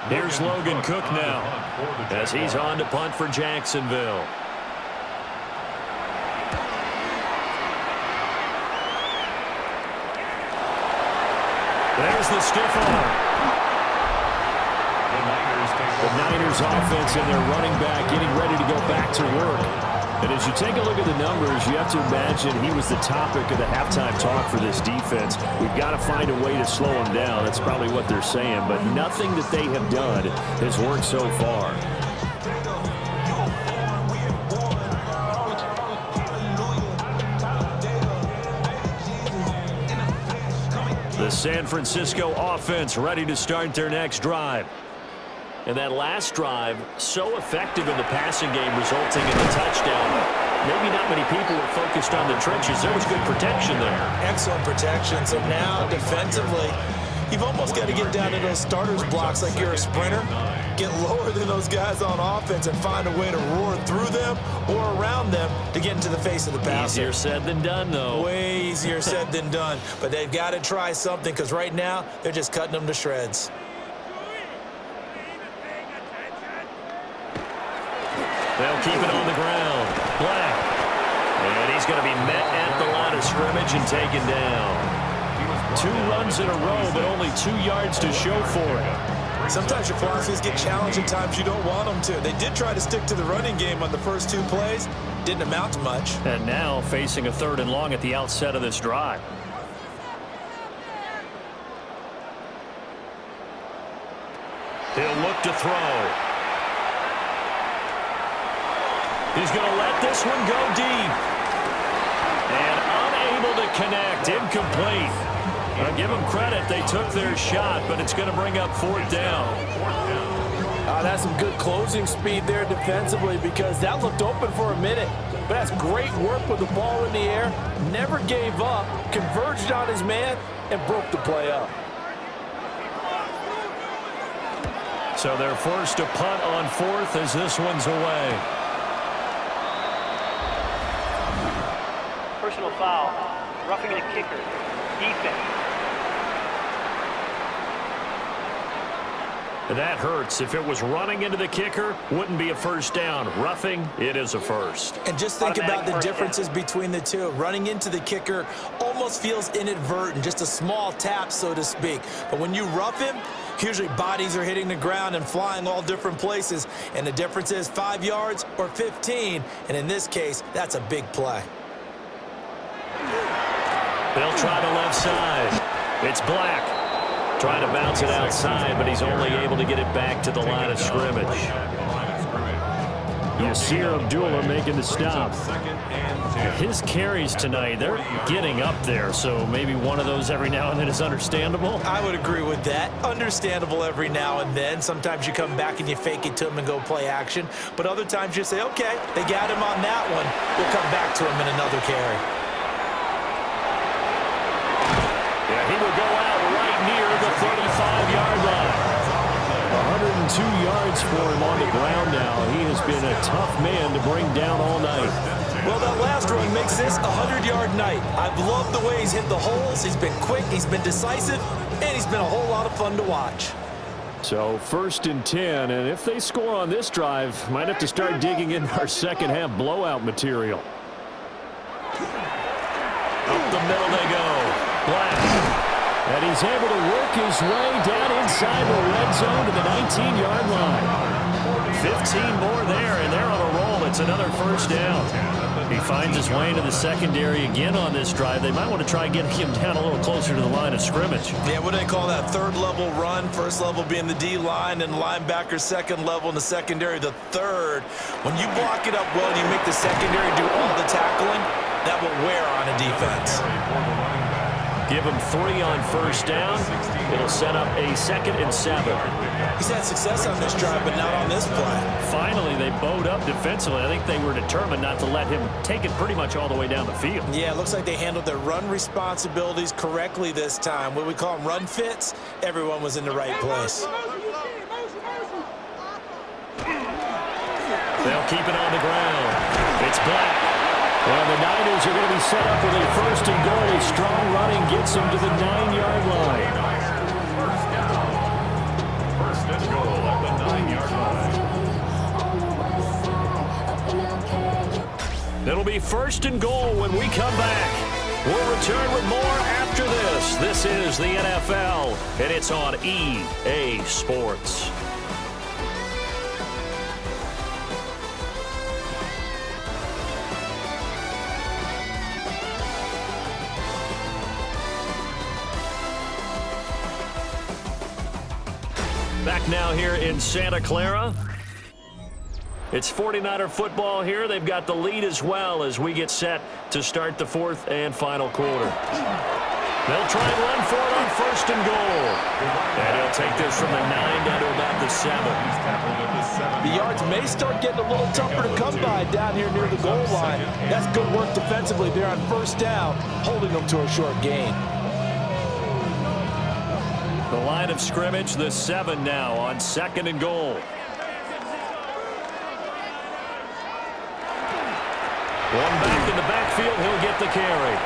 Here's Logan Cook now as he's on to punt for Jacksonville. There's the stiff arm. The Niners offense and their running back getting ready to go back to work. And as you take a look at the numbers, you have to imagine he was the topic of the halftime talk for this defense. We've got to find a way to slow him down. That's probably what they're saying. But nothing that they have done has worked so far. The San Francisco offense ready to start their next drive. And that last drive, so effective in the passing game, resulting in the touchdown. Maybe not many people were focused on the trenches. There was good protection there. Excellent protection. So now, defensively, you've almost got to get down to those starters blocks like you're a sprinter. Get lower than those guys on offense and find a way to roar through them or around them to get into the face of the passer. Easier said than done, though. Way easier said than done. But they've got to try something because right now, they're just cutting them to shreds. They'll keep it on the ground. Black. And he's going to be met at the line of scrimmage and taken down. 2 runs in a row, but only 2 yards to show for it. Sometimes your philosophies get challenged at times you don't want them to. They did try to stick to the running game on the first 2 plays. Didn't amount to much. And now facing a 3rd and long at the outset of this drive. He'll look to throw. He's going to let this one go deep. And unable to connect. Incomplete. I'll give them credit. They took their shot, but it's going to bring up 4th down. That's some good closing speed there defensively because that looked open for a minute. But that's great work with the ball in the air. Never gave up. Converged on his man and broke the play up. So they're forced to punt on 4th as this one's away. Personal foul, roughing the kicker, defense. That hurts. If it was running into the kicker, wouldn't be a 1st down. Roughing, it is a 1st. And just think about the differences between the two. Running into the kicker almost feels inadvertent, just a small tap, so to speak. But when you rough him, usually bodies are hitting the ground and flying all different places. And the difference is 5 yards or 15. And in this case, that's a big play. They'll try the left side. It's Black. Trying to bounce it outside, but he's only able to get it back to the line of scrimmage. Yasir Abdullah making the stop. His carries tonight, they're getting up there, so maybe one of those every now and then is understandable. I would agree with that. Understandable every now and then. Sometimes you come back and you fake it to him and go play action. But other times you say, okay, they got him on that one. We'll come back to him in another carry. Yeah, he will go out right near the 35-yard line. 102 yards for him on the ground now. He has been a tough man to bring down all night. Well, that last run makes this a 100-yard night. I've loved the way he's hit the holes. He's been quick, he's been decisive, and he's been a whole lot of fun to watch. So 1st and 10, and if they score on this drive, might have to start digging in our second half blowout material. Up the middle they go. Black. And he's able to work his way down inside the red zone to the 19-yard line. 15 more there, and they're on a roll. It's another 1st down. He finds his way into the secondary again on this drive. They might want to try getting him down a little closer to the line of scrimmage. Yeah, what do they call that? 3rd level run. 1st level being the D-line, and linebacker 2nd level, and the secondary the 3rd. When you block it up well and you make the secondary do all the tackling, that will wear on a defense. Give him 3 on first down. It'll set up a 2nd and 7. He's had success on this drive, but not on this play. Finally, they bowed up defensively. I think they were determined not to let him take it pretty much all the way down the field. Yeah, it looks like they handled their run responsibilities correctly this time. What we call them run fits, everyone was in the right place. They'll keep it on the ground. It's Black. And the Niners are going to be set up with a 1st and goal. A strong running gets them to the 9-yard line. First and goal at the 9-yard line. It'll be 1st and goal when we come back. We'll return with more after this. This is the NFL, and it's on EA Sports. Back now here in Santa Clara. It's 49er football here. They've got the lead as well as we get set to start the 4th and final quarter. They'll try and run for it on 1st and goal. And he'll take this from the 9 down to about the 7. The yards may start getting a little tougher to come by down here near the goal line. That's good work defensively there on 1st down, holding them to a short gain. The line of scrimmage, the 7 now on 2nd and goal. One back in the backfield, he'll get the carry.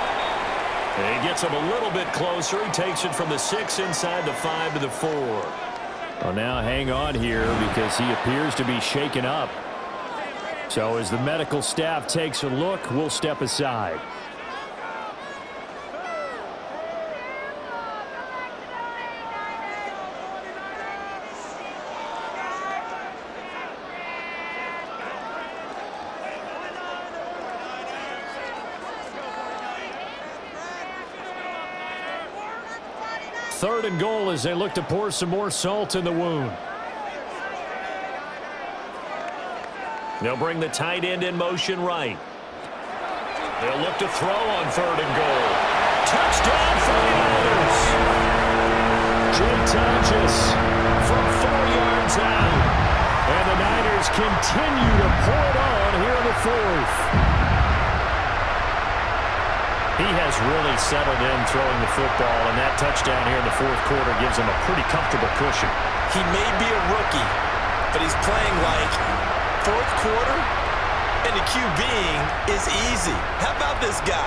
And he gets him a little bit closer. He takes it from the 6 inside the 5 to the 4. Well, now hang on here because he appears to be shaken up. So as the medical staff takes a look, we'll step aside. Third and goal as they look to pour some more salt in the wound. They'll bring the tight end in motion right. They'll look to throw on 3rd and goal. Touchdown 49ers! Jaden from 4 yards out. And the Niners continue to pour it on here in the 4th. He has really settled in throwing the football, and that touchdown here in the 4th quarter gives him a pretty comfortable cushion. He may be a rookie, but he's playing like 4th quarter, and the QBing is easy. How about this guy?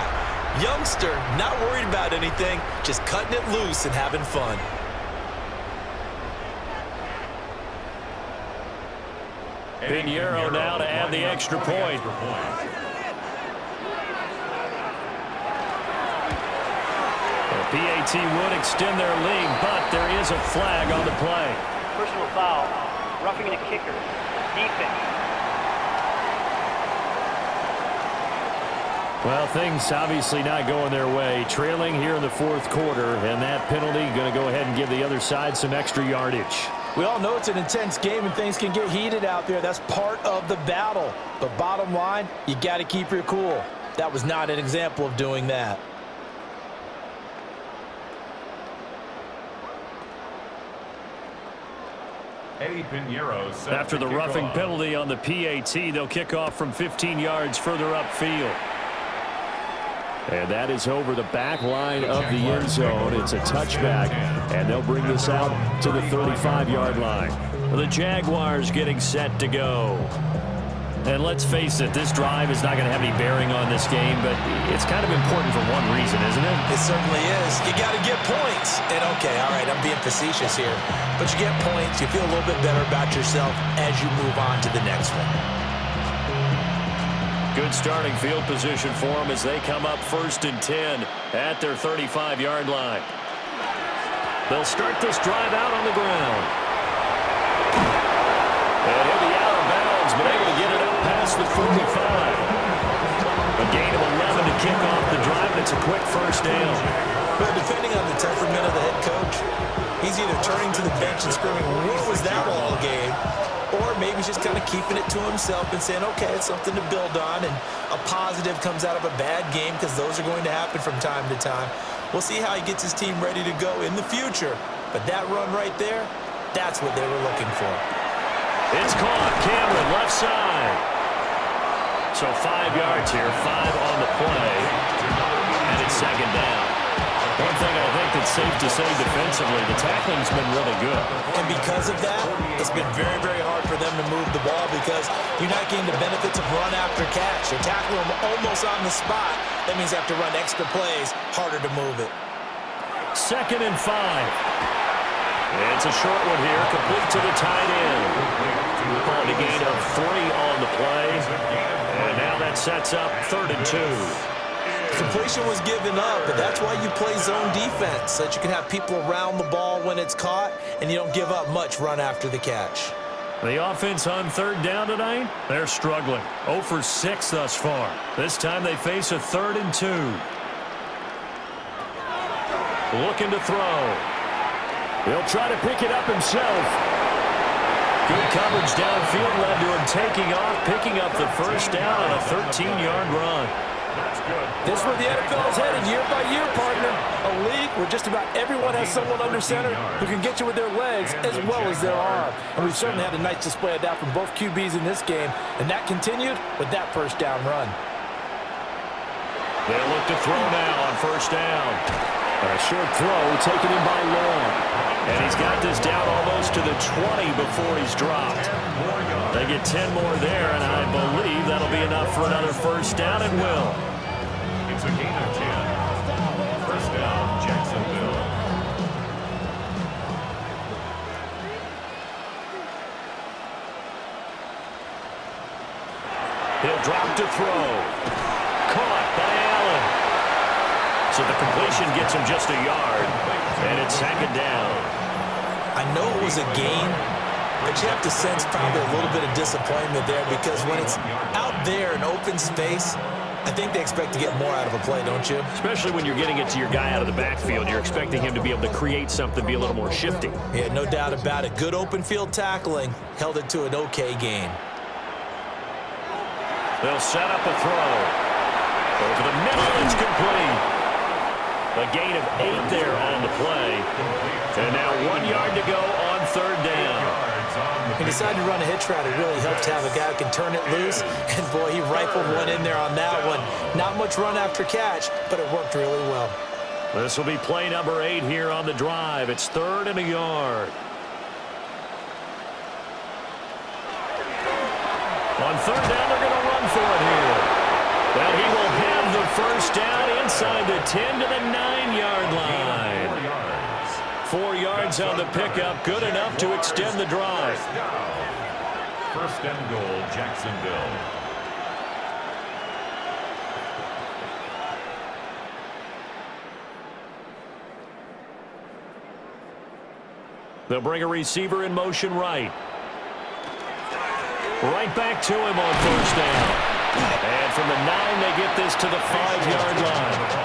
Youngster, not worried about anything, just cutting it loose and having fun. Pinheiro now to add the extra point. PAT would extend their lead, but there is a flag on the play. Personal foul. Roughing the kicker. Defense. Well, things obviously not going their way. Trailing here in the 4th quarter, and that penalty going to go ahead and give the other side some extra yardage. We all know it's an intense game and things can get heated out there. That's part of the battle. But bottom line, you got to keep your cool. That was not an example of doing that. After the roughing penalty on the PAT, they'll kick off from 15 yards further upfield. And that is over the back line of the end zone. It's a touchback, and they'll bring this out to the 35-yard line. The Jaguars getting set to go. And let's face it, this drive is not going to have any bearing on this game, but it's kind of important for one reason, isn't it? It certainly is. You got to get points. And okay, all right, I'm being facetious here. But you get points, you feel a little bit better about yourself as you move on to the next one. Good starting field position for them as they come up 1st and 10 at their 35-yard line. They'll start this drive out on the ground. And he'll be out of bounds, but able to get it up past the 45. A gain of 11 to kick off the drive, and it's a quick 1st down. But depending on the temperament of the head coach, he's either turning to the bench and screaming, what was that all game? Or maybe he's just kind of keeping it to himself and saying, okay, it's something to build on, and a positive comes out of a bad game because those are going to happen from time to time. We'll see how he gets his team ready to go in the future. But that run right there, that's what they were looking for. It's caught. Cameron, left side. So 5 yards here, 5 on the play. And it's second down. One thing I think that's safe to say defensively, the tackling's been really good. And because of that, it's been very, very hard for them to move the ball because you're not getting the benefits of run after catch. You're tackling them almost on the spot. That means you have to run extra plays, harder to move it. 2nd and 5. It's a short one here, complete to the tight end. We'll call it a gain of 3 on the play. And now that sets up 3rd and 2. Completion was given up, but that's why you play zone defense, so that you can have people around the ball when it's caught, and you don't give up much run after the catch. The offense on 3rd down tonight, they're struggling. 0 for 6 thus far. This time they face a 3rd and 2. Looking to throw. He'll try to pick it up himself. Good coverage downfield led to him taking off, picking up the first down on a 13-yard run. This is where the NFL is headed year by year, partner. A league where just about everyone has someone under center who can get you with their legs as well as their arm. And we've certainly had a nice display of that from both QBs in this game, and that continued with that first down run. They'll look to throw now on first down. A short throw taken in by Long. And he's got this down almost to the 20 before he's dropped. They get 10 more there, and I believe that'll be enough for another first down, and will. It's a gain of 10. First down, Jacksonville. He'll drop to throw. Caught by Allen. So the completion gets him just a yard, and it's 2nd down. I know it was a gain, but you have to sense probably a little bit of disappointment there because when it's out there in open space, I think they expect to get more out of a play, don't you? Especially when you're getting it to your guy out of the backfield. You're expecting him to be able to create something, be a little more shifty. Yeah, no doubt about it. Good open field tackling held it to an okay gain. They'll set up a throw. Over the middle, it's complete. A gain of 8 there on the play. And now 1 yard to go on 3rd down. He decided to run a hitch route. It really helps to have a guy who can turn it loose. And, boy, he rifled one in there on that one. Not much run after catch, but it worked really well. This will be play number 8 here on the drive. It's 3rd and a yard. On 3rd down, they're going to run for it here. Well, he will have the first down inside the 10 to the 9-yard line. 4 yards on the pickup, good enough to extend the drive. First and goal, Jacksonville. They'll bring a receiver in motion right. Right back to him on first down. And from the 9, they get this to the 5-yard line.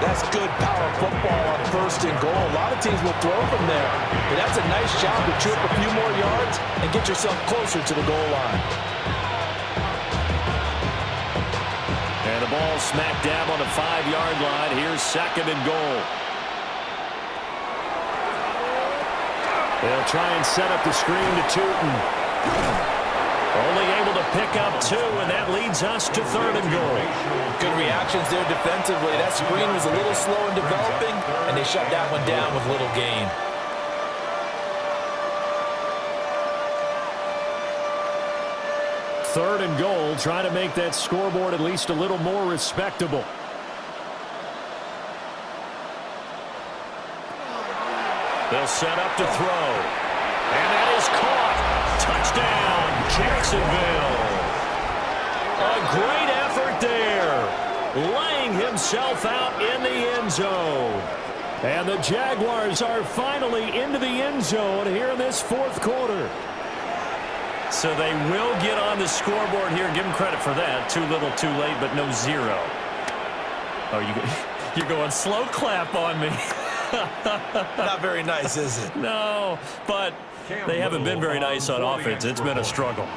That's good power football on first and goal. A lot of teams will throw from there. But that's a nice job to chew up a few more yards and get yourself closer to the goal line. And the ball smack dab on the 5-yard line. Here's 2nd and goal. They'll try and set up the screen to Tootin. Only able to pick up 2, and that leads us to 3rd and goal. Good reactions there defensively. That screen was a little slow in developing, and they shut that one down with little gain. Third and goal, trying to make that scoreboard at least a little more respectable. They'll set up to throw. And that is caught. Touchdown, Jacksonville. A great effort there. Laying himself out in the end zone. And the Jaguars are finally into the end zone here in this 4th quarter. So they will get on the scoreboard here. Give them credit for that. Too little, too late, but no 0. Oh, you're going slow clap on me. Not very nice, is it? No, but they haven't been very nice on offense. It's been a struggle.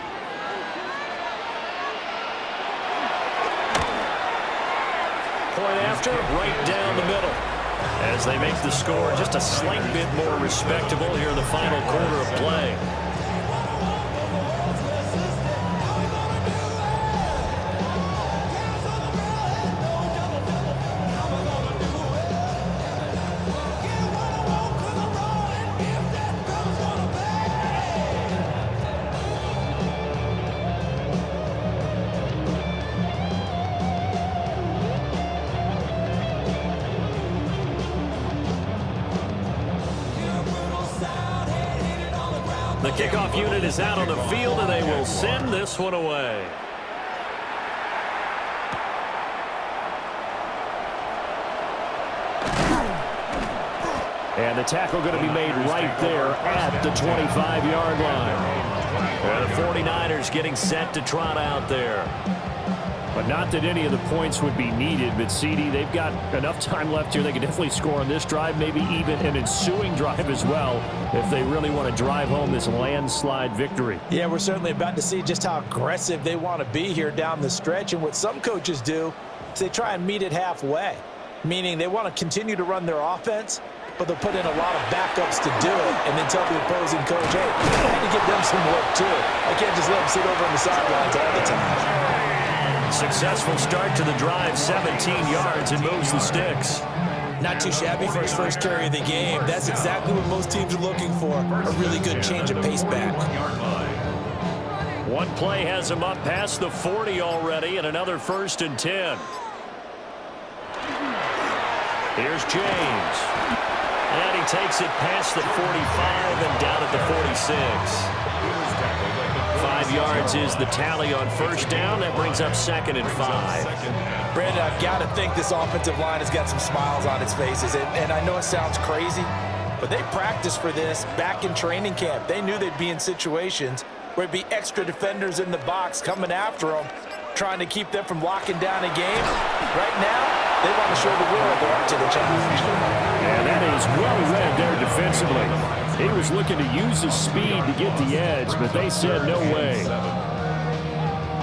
Point after, right down the middle. as they make the score just a slight bit more respectable here in the final quarter of play. The kickoff unit is out on the field, and they will send this one away. And the tackle going to be made right there at the 25-yard line. And the 49ers getting set to trot out there. But not that any of the points would be needed, but CD, they've got enough time left here. They can definitely score on this drive, maybe even an ensuing drive as well, if they really want to drive home this landslide victory. Yeah, we're certainly about to see just how aggressive they want to be here down the stretch. And what some coaches do is they try and meet it halfway, meaning they want to continue to run their offense, but they'll put in a lot of backups to do it and then tell the opposing coach, hey, I need to give them some work too. I can't just let them sit over on the sidelines all the time. Successful start to the drive, 17 yards, and moves the sticks. Not too shabby for his first carry of the game. That's exactly what most teams are looking for, a really good change of pace back. One play has him up past the 40 already, and another 1st and 10. Here's James. And he takes it past the 45 and down at the 46. 5 yards is the tally on first down. That brings up 2nd and 5. Brandon, I've got to think this offensive line has got some smiles on its faces. And I know it sounds crazy, but they practiced for this back in training camp. They knew they'd be in situations where it'd be extra defenders in the box coming after them, trying to keep them from locking down a game. Right now, they want to show the world they're up to the challenge. And that is well read there defensively. He was looking to use his speed to get the edge, but they said no way.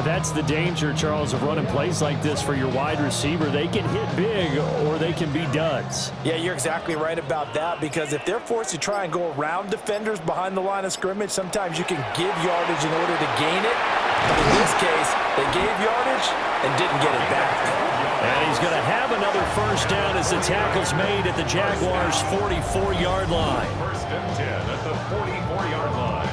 That's the danger, Charles, of running plays like this for your wide receiver. They can hit big or they can be duds. Yeah, you're exactly right about that, because if they're forced to try and go around defenders behind the line of scrimmage, sometimes you can give yardage in order to gain it. But in this case, they gave yardage and didn't get it back. And he's going to have another first down as the tackle's made at the Jaguars' 44-yard line. 1st and 10 at the 44-yard line.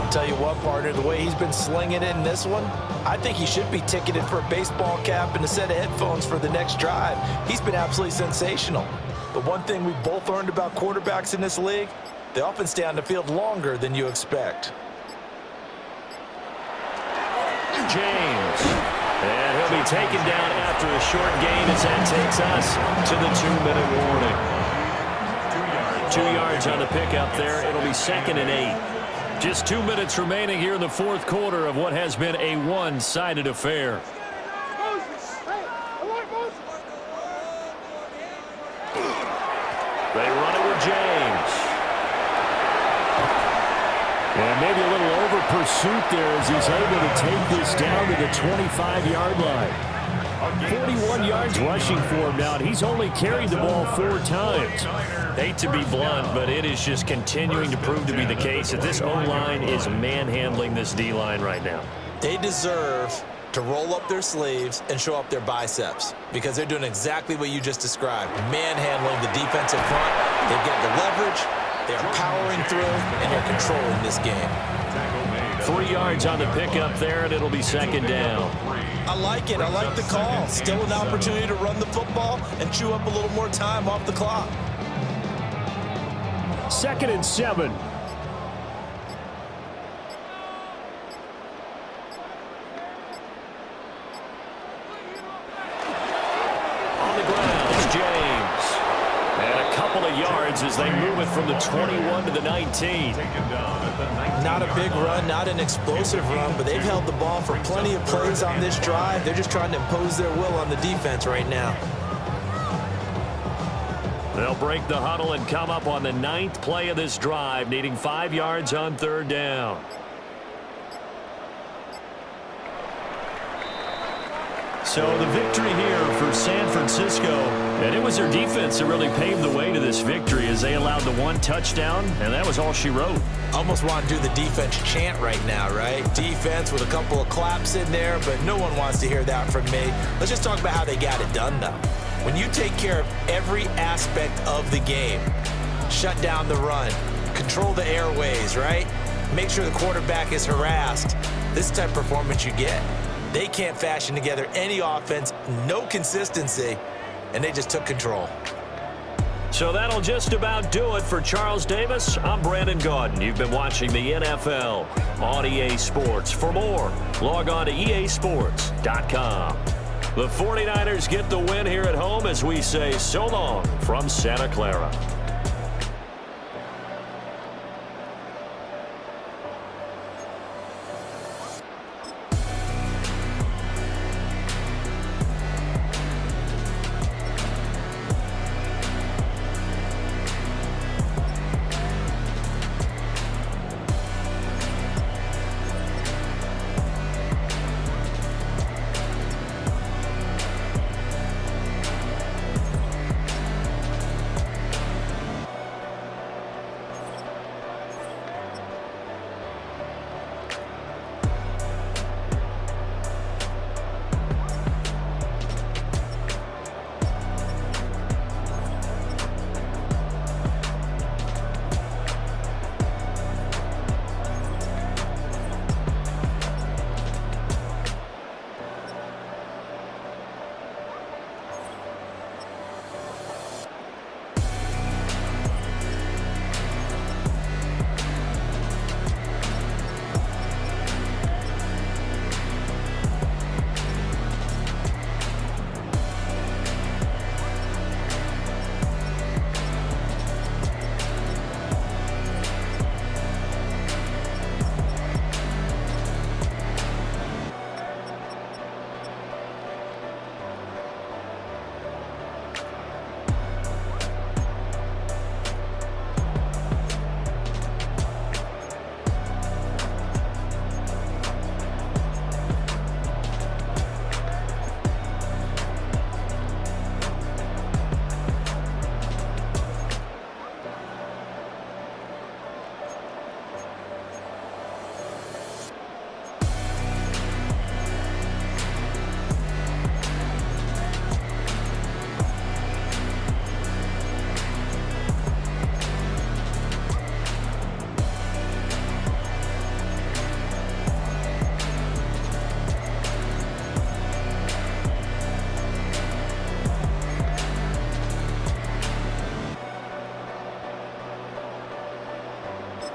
I'll tell you what, partner, the way he's been slinging it in this one, I think he should be ticketed for a baseball cap and a set of headphones for the next drive. He's been absolutely sensational. But one thing we've both learned about quarterbacks in this league, they often stay on the field longer than you expect. James. And he'll be taken down after a short gain as that takes us to the 2-minute warning. 2 yards on the pickup there. It'll be 2nd and 8. Just 2 minutes remaining here in the 4th quarter of what has been a one-sided affair. They run it with James. And maybe a little over pursuit there as he's able to take this down to the 25-yard line. 41 yards rushing for him now, and he's only carried the ball 4 times. Hate to be blunt, but it is just continuing to prove to be the case that this O-line is manhandling this D-line right now. They deserve to roll up their sleeves and show up their biceps, because they're doing exactly what you just described, manhandling the defensive front. They've got the leverage. They're powering through, and they're controlling this game. 3 yards on the pickup there, and it'll be 2nd down. I like it. I like the call. Still an opportunity to run the football and chew up a little more time off the clock. 2nd and 7. On the ground, it's James. And a couple of yards as they move it from the 21 to the 19. Not a big run, not an explosive run, but they've held the ball for plenty of plays on this drive. They're just trying to impose their will on the defense right now. They'll break the huddle and come up on the 9th play of this drive, needing 5 yards on 3rd down. So the victory here for San Francisco, and it was their defense that really paved the way to this victory as they allowed the one touchdown, and that was all she wrote. Almost want to do the defense chant right now, right? Defense with a couple of claps in there, but no one wants to hear that from me. Let's just talk about how they got it done, though. When you take care of every aspect of the game, shut down the run, control the airways, right? Make sure the quarterback is harassed. This type of performance you get. They can't fashion together any offense, no consistency, and they just took control. So that'll just about do it for Charles Davis. I'm Brandon Gaudin. You've been watching the NFL on EA Sports. For more, log on to easports.com. The 49ers get the win here at home as we say so long from Santa Clara.